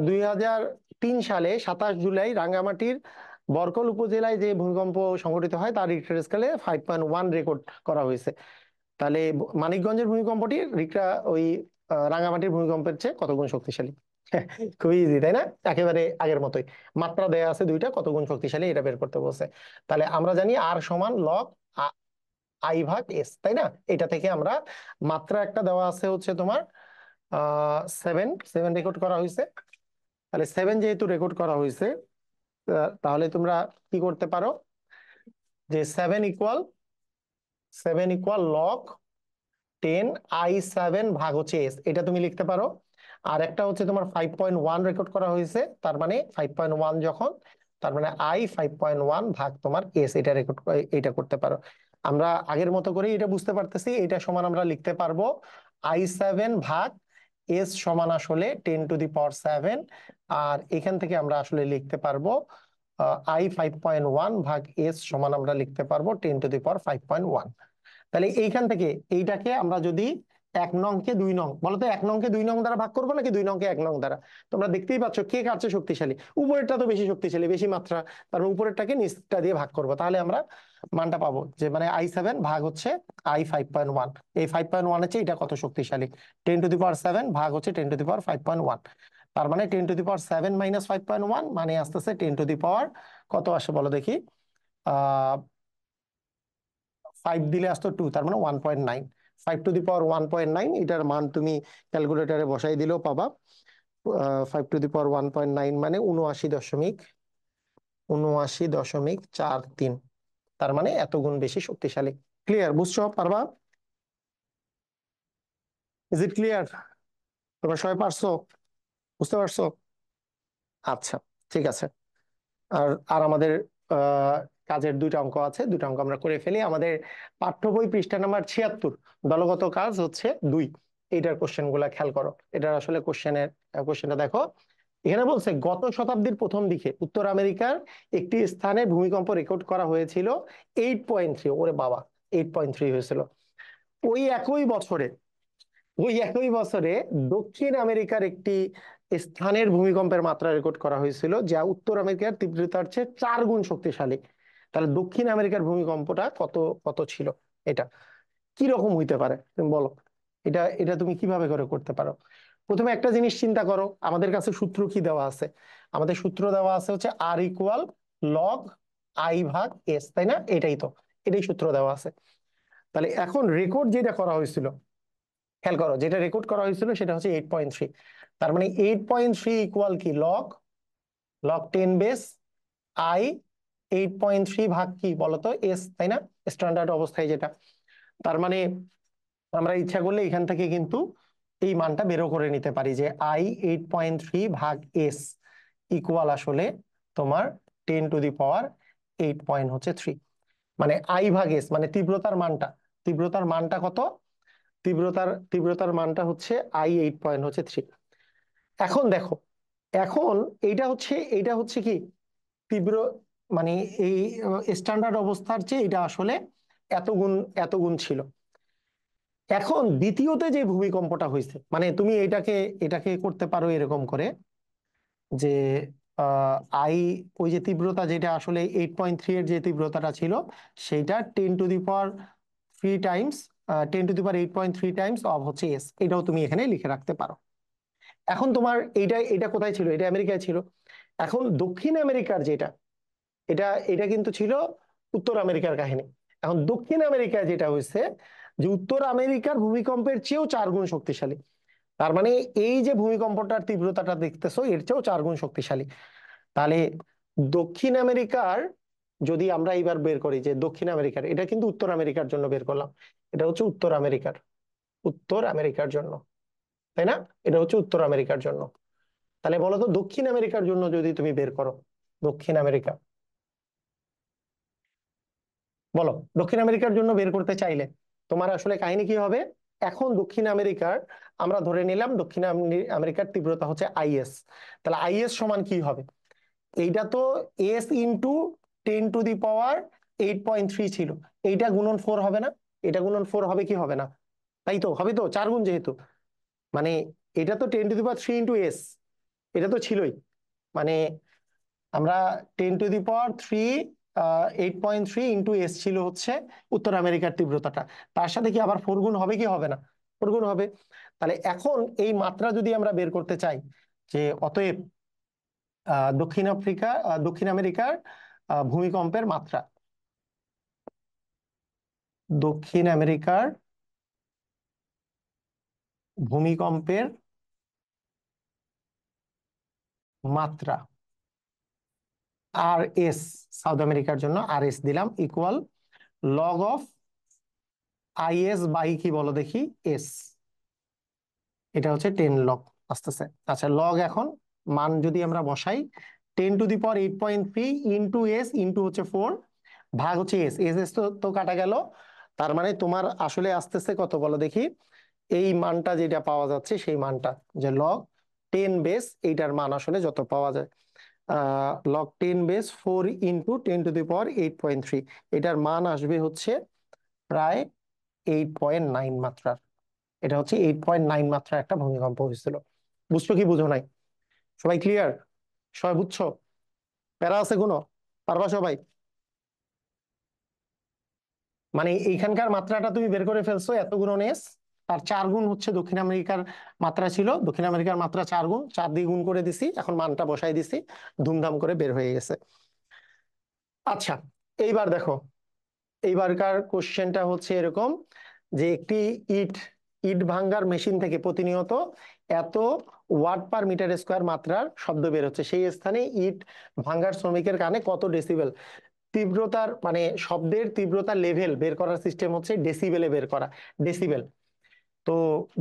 2003 সালে 27 জুলাই রাঙ্গামাটির বরকল উপজেলায় যে ভূমিকম্প সংঘটিত হয় তার রিক্টার স্কেলে 5.1 রেকর্ড করা হয়েছে। তাহলে মানিকগঞ্জের ভূমিকম্পটি ওই রাঙ্গামাটির ভূমিকম্পের চেয়ে কত গুণ শক্তিশালী? খুবই ইজি তাই না? একেবারে আগের মতোই, মাত্রা দেয়া আছে দুইটা, কত গুণ শক্তিশালী এটা বের করতে বলছে। তাহলে আমরা জানি আর সমান লগ আই ভাগ এস, তাই না? এটা থেকে আমরা মাত্রা একটা দেওয়া আছে হচ্ছে তোমার 7, 7 রেকর্ড করা হয়েছে। তাহলে 7 যেহেতু রেকর্ড করা হয়েছে, তাহলে তোমরা কি করতে পারো যে 7 ইকুয়াল লগ 10 i7 ভাগ হচ্ছে এস, এটা তুমি লিখতে পারো। আর একটা হচ্ছে তোমার 5.1 রেকর্ড করা হয়েছে, তার মানে 5.1 যখন, তার মানে i 5.1 ভাগ তোমার এস, এটা রেকর্ড, এটা করতে পারো। আমরা আগের মতো করে এটা বুঝতে পারতেছি, এটা সমান আমরা লিখতে পারবো i7 ভাগ এস সমান আসলে 10⁻7। আর এখান থেকে আমরা আসলে লিখতে পারবো i 5.1 ভাগ এস সমান আমরা লিখতে পারবো 10⁻5.1। তাহলে এইখান থেকে এইটাকে আমরা যদি 1 নংকে 2 নং, বলতো 1 নংকে 2 নং দ্বারা ভাগ করবো নাকি 2 নংকে 1 নং দ্বারা? তোমরা দেখতেই পাচ্ছ কে কার চেয়ে শক্তিশালী, উপরেরটা তো বেশি শক্তিশালী, বেশি মাত্রা, তারপর উপরেরটাকে নিচটা দিয়ে ভাগ করবো, তাহলে আমরা মানটা পাবো যে মানে i7 ভাগ হচ্ছে i 5.1, এই 5.1 এর চেয়ে এটা কত শক্তিশালী? 10⁻7 ভাগ হচ্ছে 10⁻5.1, তার মানে 10⁻7 মাইনাস 5.1 মানে আসতেছে 10 কত আসে বলো দেখি, আহ 5 দিলে আসতো 2, তার মানে 1.9, 5⁻1.9, এটার মান তুমি ক্যালকুলেটারে বসাই দিলেও পাবা। 5⁻1.9 মানে 79.43, তার মানে এত গুণ বেশি শক্তিশালী। ক্লিয়ার? বুঝছো? পারবা? Is it clear? তোমরা সবাই পারছো? বুঝতে পারছো? আচ্ছা, ঠিক আছে। আর আর আমাদের আহ কাজের 2টা অঙ্ক আছে, 2টা অঙ্ক আমরা করে ফেলি। আমাদের পাঠ্য বই পৃষ্ঠা নাম্বার 76, দলগত কাজ হচ্ছে 2, এইটার কোশ্চেন গুলা খেয়াল করো। এটার আসলে কোশ্চেনটা দেখো। এখানে বলছে গত শতাব্দীর প্রথম দিকে উত্তর আমেরিকার একটি স্থানে ভূমিকম্প রেকর্ড করা হয়েছিল 8.3, ওরে বাবা, 8.3 হয়েছিল। ওই একই বছরে ওই একই বছরে দক্ষিণ আমেরিকার একটি স্থানের ভূমিকম্পের মাত্রা রেকর্ড করা হয়েছিল যা উত্তর আমেরিকার তীব্রতার চেয়ে 4 গুণ শক্তিশালী। তাহলে দক্ষিণ আমেরিকার ভূমিকম্পটা কত কত ছিল? এটা কি রকম হইতে পারে তুমি বলো? এটা এটা তুমি কিভাবে করে করতে পারো? প্রথমে একটা জিনিস চিন্তা করো, আমাদের কাছে সূত্র কি দেওয়া আছে? আমাদের সূত্র দেওয়া আছে হচ্ছে আর ইকুয়াল লগ আই ভাগ এস, তাই না? এটাই সূত্র দেওয়া আছে। তাহলে এখন রেকর্ড যেটা করা হয়েছিল, খেয়াল করো, যেটা রেকর্ড করা হয়েছিল সেটা হচ্ছে 8.3। তার মানে 8.3 ইকুয়াল কি? লগ লগ 10 বেস আই 8.3 ভাগ কি বলতো, এস, তাই না? স্ট্যান্ডার্ড অবস্থায় যেটা। তার মানে আমরা ইচ্ছা করলে এখান থেকে কিন্তু এই মানটা বেরো করে নিতে পারি যে I 8.3 ভাগ এস ইকুয়াল আসলে তোমার 10⁻8.3। মানে আই ভাগ এস, মানে তীব্রতার মানটা, তীব্রতার মানটা কত? তীব্রতার মানটা হচ্ছে I 8.3। এখন দেখো, এখন এইটা হচ্ছে কি তীব্র, মানে এই স্ট্যান্ডার্ড অবস্থার চেয়ে এটা আসলে এত গুণ, এত গুণ ছিল। এখন দ্বিতীয়তে যে ভূমিকম্পটা হয়েছে, মানে তুমি এটাকে এটাকে করতে পারো এরকম করে যে আই, ওই যে তীব্রতা যেটা আসলে 8.3 এর যে তীব্রতাটা ছিল, সেইটা 10⁻3 টাইমস, 10⁻8.3 টাইমস অফ হচ্ছে এস, এটাও তুমি এখানে লিখে রাখতে পারো। এখন তোমার এইটা, এটা কোথায় ছিল? এটা আমেরিকায় ছিল। এখন দক্ষিণ আমেরিকার যেটা, এটা এটা কিন্তু ছিল উত্তর আমেরিকার কাহিনী। এখন দক্ষিণ আমেরিকায় যেটা হয়েছে, যে উত্তর আমেরিকার ভূমিকম্পের চেয়েও 4 গুণ শক্তিশালী। তার মানে এই যে ভূমিকম্পটার তীব্রতাটা দেখতেছো, এর চেয়েও 4 গুণ শক্তিশালী। তাহলে দক্ষিণ আমেরিকার, যদি আমরা এইবার বের করি যে দক্ষিণ আমেরিকার, এটা কিন্তু উত্তর আমেরিকার জন্য বের করলাম, এটা হচ্ছে উত্তর আমেরিকার, উত্তর আমেরিকার জন্য, তাই না? এটা হচ্ছে উত্তর আমেরিকার জন্য। তাহলে বলো তো দক্ষিণ আমেরিকার জন্য যদি তুমি বের করো, দক্ষিণ আমেরিকা, বলো দক্ষিণ আমেরিকার জন্য বের করতে চাইলে তোমার আসলে কাহিনী কি হবে? এখন দক্ষিণ আমেরিকার, আমরা ধরে নিলাম দক্ষিণ আমেরিকার তীব্রতা হচ্ছে আইএস। তাহলে আইএস সমান কি হবে? এইটা তো এস ইন্টু 10⁻8.3 ছিল, এইটা গুণন 4 হবে না? এটা গুণন 4 হবে কি হবে না? তাই তো হবে, তো 4 গুণ যেহেতু, মানে এটা তো 10⁻3 ইন্টু এস, এটা তো ছিলই। মানে আমরা 10⁻3 8.3 ইন্টু এস ছিল হচ্ছে উত্তর আমেরিকার তীব্রতাটা, তার সাথে কি আবার 4 গুণ হবে কি হবে না? 4 গুণ হবে। তাহলে এখন এই মাত্রা যদি আমরা বের করতে চাই, যে অতএব দক্ষিণ আমেরিকার ভূমিকম্পের মাত্রা, দক্ষিণ আমেরিকার ভূমিকম্পের মাত্রা, আর এস, সাউথ আমেরিকার জন্য আর এস দিলাম, equal log of IS by কি বলো দেখি, এস। এটা হচ্ছে 10 লগ আসতেছে। আচ্ছা, লগ এখন মান যদি আমরা বসাই, 10⁻8.3 ইন্টু এস ইন্টু হচ্ছে 4 ভাগ হচ্ছে এস, এস এস তো তো কাটা গেল। তার মানে তোমার আসলে আসতেছে কত বলো দেখি, এই মানটা যেটা পাওয়া যাচ্ছে সেই মানটা, যে লগ 10 বেস, এইটার মান আসলে যত পাওয়া যায়, লগ 10 বেস 4 ইন্টু 10⁻8.3, এটার মান আসবে হচ্ছে প্রায় 8.9 মাত্রার। এটা হচ্ছে 8.9 মাত্রার একটা ভূমিকম্প হয়েছিল। বুঝছো কি বুঝো নাই? সবাই ক্লিয়ার? সবাই বুঝছো? প্যারা আছে কোনো? পারবা সবাই? মানে এইখানকার মাত্রাটা তুমি বের করে ফেলছো, এত গুণ এস, তার 4 গুণ হচ্ছে দক্ষিণ আমেরিকার মাত্রা ছিল, দক্ষিণ আমেরিকার মাত্রা 4 গুণ, 4 দিয়ে গুণ করে দিছি, এখন মানটা বসাই দিছি, ধুমধাম করে বের হয়ে গেছে। আচ্ছা, এইবার দেখো, এইবারকার কোশ্চেনটা হচ্ছে এরকম, যে একটি ইট ইট ভাঙ্গার মেশিন থেকে প্রতিনিয়ত এত ওয়াট পার মিটার স্কোয়ার মাত্রার শব্দ বের হচ্ছে, সেই স্থানে ইট ভাঙ্গার শ্রমিকের কানে কত ডেসিবেল? তীব্রতার মানে শব্দের তীব্রতার লেভেল বের করার সিস্টেম হচ্ছে ডেসিবেলে বের করা, ডেসিবেল। তো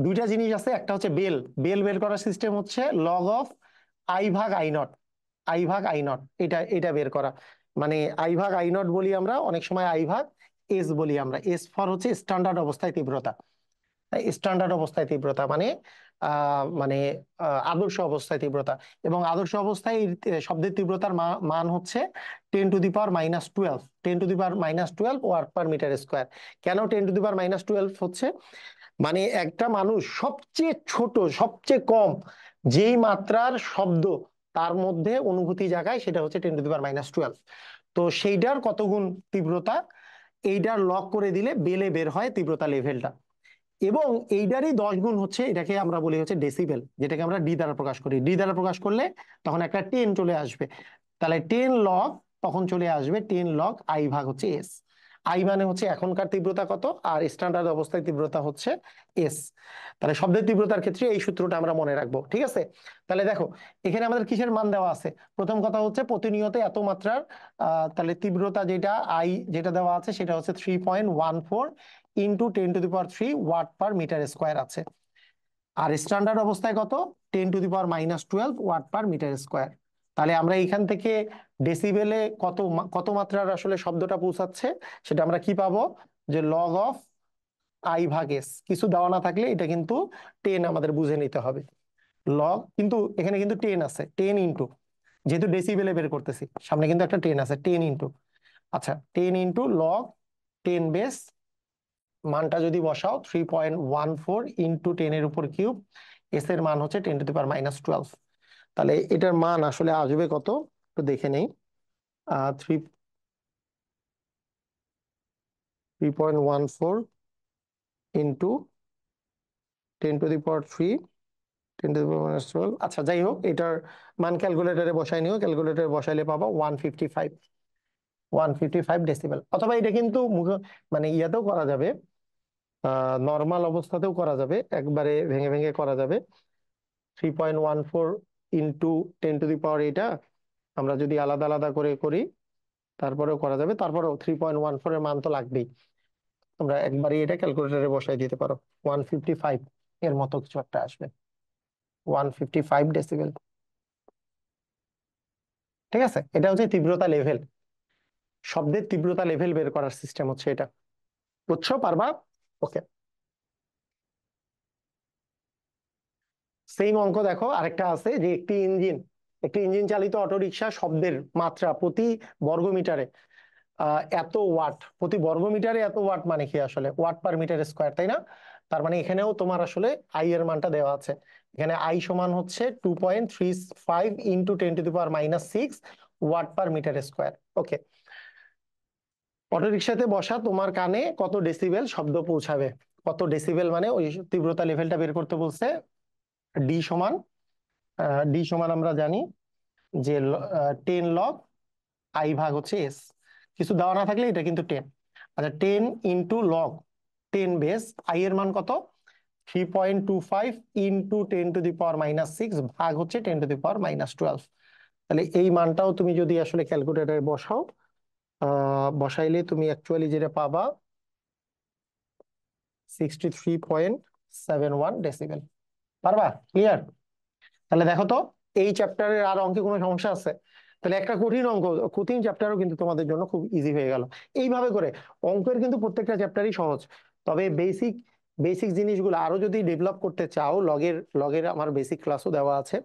দুইটা জিনিস আছে, একটা হচ্ছে বেল, বেল বের করার সিস্টেম হচ্ছে লগ অফ আই ভাগ আই নট, আই ভাগ আই নট, এটা এটা বের করা। মানে আই ভাগ আই নট বলি আমরা, অনেক সময় আই ভাগ এস বলি আমরা, এস ফর হচ্ছে স্ট্যান্ডার্ড অবস্থায় তীব্রতা। স্ট্যান্ডার্ড অবস্থায় তীব্রতা মানে মানে আদর্শ অবস্থায় তীব্রতা। এবং আদর্শ অবস্থায় এই শব্দের তীব্রতার মান হচ্ছে 10⁻⁻12, 10⁻⁻12 ওয়াট পার মিটার স্কোয়ার। কেন 10⁻⁻12 হচ্ছে? মানে একটা মানুষ সবচেয়ে ছোট, সবচেয়ে কম যেই মাত্রার শব্দ তার মধ্যে অনুভূতি জাগায়, সেটা হচ্ছে 10⁻⁻12। তো সেইটার কত গুণ তীব্রতা, এইটার লক করে দিলে বেলে বের হয় তীব্রতা লেভেলটা। এবং এইটারই 10 গুণ হচ্ছে, এটাকে আমরা বলি হচ্ছে ডেসিবেল, যেটাকে আমরা ডি দ্বারা প্রকাশ করি। ডি দ্বারা প্রকাশ করলে তখন একটা 10 চলে আসবে। তাহলে 10 লগ, তখন চলে আসবে 10 লগ আই ভাগ হচ্ছে এস। আই মানে হচ্ছে এখনকার তীব্রতা কত, আর স্ট্যান্ডার্ড অবস্থায় তীব্রতা হচ্ছে এস। তাহলে শব্দের তীব্রতার ক্ষেত্রে এই সূত্রটা আমরা মনে রাখবো, ঠিক আছে? তাহলে দেখো এখানে আমাদের কিসের মান দেওয়া আছে। প্রথম কথা হচ্ছে প্রতিনিয়ত এত মাত্রার তাহলে তীব্রতা যেটা আই যেটা দেওয়া আছে সেটা হচ্ছে 3.14 into 10⁻³ watt per metre square আছে। আর স্ট্যান্ডার্ড অবস্থায় কত, 10⁻12 ওয়াট পার মিটার স্কোয়ার। তাহলে আমরা এইখান থেকে ডেসিবেলে কত কত মাত্রার আসলে শব্দটা পৌঁছাচ্ছে সেটা আমরা কি পাবো, যে লগ অফ আই ভাগ এস। কিছু দেওয়া না থাকলে এটা কিন্তু 10 আমাদের বুঝে নিতে হবে। লগ কিন্তু এখানে কিন্তু 10 আছে, 10 ইন্টু, যেহেতু ডেসিবেলে বের করতেছি সামনে কিন্তু একটা 10 আছে, 10 ইন্টু, আচ্ছা 10 ইন্টু লগ 10 বেস, মানটা যদি বসাও 3.14 ইন্টু 10 এর উপর কিউব, এস এর মান হচ্ছে 10⁻12। তাহলে এটার মান আসলে আসবে কত একটু দেখে নেই। 3.14 ইন্টু 10⁻³ 10⁻12। আচ্ছা যাই হোক, এটার মান ক্যালকুলেটরে বসাই নিও, ক্যালকুলেটরে বসাইলে পাবো 155 ডেসিবেল। অথবা এটা কিন্তু মানে ইয়াতেও করা যাবে, নর্মাল অবস্থাতেও করা যাবে, একবারে ভেঙে ভেঙে করা যাবে। 3.14 ইন্টু 10⁻, এটা আমরা যদি আলাদা আলাদা করে করি তারপরেও করা যাবে, তারপরেও 3.14 এর মান তো লাগবেই। তোমরা একবারই এটা ক্যালকুলেটরে বসাই দিতে পারো, 155 এর মতো কিছু একটা আসবে, 155 ডেসিবেল। ঠিক আছে, এটা হচ্ছে তীব্রতা লেভেল, শব্দের তীব্রতা লেভেল বের করার সিস্টেম হচ্ছে এটা। বুঝছো, পারবা? ওকে। সেম অঙ্ক দেখো আরেকটা আছে, যে একটি ইঞ্জিন চালিত অটোরিকশা শব্দের মাত্রা প্রতি বর্গমিটারে এত ওয়াট, প্রতি বর্গমিটারে এত ওয়াট মানে কি আসলে ওয়াট পার মিটার স্কোয়ার, তাই না? তার মানে এখানেও তোমার আসলে আই এর মানটা দেওয়া আছে। এখানে আই সমান হচ্ছে 2.35 ইন্টু 10⁻⁻6 watt per metre square. Okay, অটোরিকশাতে বসা তোমার কানে কত ডেসিবেল শব্দ পৌঁছাবে? কত ডেসিবেল মানে ওই তীব্রতা লেভেলটা বের করতে বলছে। ডি সমান আমরা জানি যে 10 লগ আই ভাগ হচ্ছে এস। কিছু দেওয়া না থাকলে এটা কিন্তু 10। আচ্ছা 10 ইন্টু লগ 10 বেস, আই এর মান কত, 3.25 ইন্টু 10⁻⁻6 ভাগ হচ্ছে 10⁻⁻12। তাহলে এই মানটাও তুমি যদি আসলে ক্যালকুলেটরে বসাও, বসাইলে তুমি অ্যাকচুয়ালি যেটা পাবা 63.71 ডেসিবেল। পারবা? ক্লিয়ার? তাহলে দেখো তো এই চ্যাপ্টারের আর অঙ্কে কোনো সমস্যা আছে? তাহলে একটা কঠিন অঙ্ক, কঠিন চ্যাপ্টারও কিন্তু তোমাদের জন্য খুব ইজি হয়ে গেল এইভাবে করে। অঙ্কের কিন্তু প্রত্যেকটা চ্যাপ্টারই সহজ, তবে বেসিক বেসিক জিনিসগুলো আরো যদি ডেভেলপ করতে চাও, লগের আমার বেসিক ক্লাসও দেওয়া আছে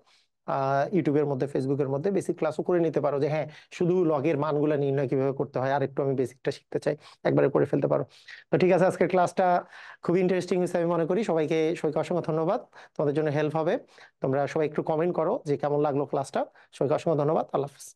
ইউটিউবের মধ্যে, ফেসবুকের মধ্যে বেসিক ক্লাসও করে নিতে পারো, যে হ্যাঁ শুধু লগের মানগুলো নির্ণয় কিভাবে করতে হয় আর একটু আমি বেসিকটা শিখতে চাই, একবারে করে ফেলতে পারো। তো ঠিক আছে, আজকের ক্লাসটা খুবই ইন্টারেস্টিং হয়েছে আমি মনে করি। সবাইকে অসংখ্য ধন্যবাদ, তোমাদের জন্য হেল্প হবে। তোমরা সবাই একটু কমেন্ট করো যে কেমন লাগলো ক্লাসটা। সবাইকে অসংখ্য ধন্যবাদ, আল্লাহ হাফিজ।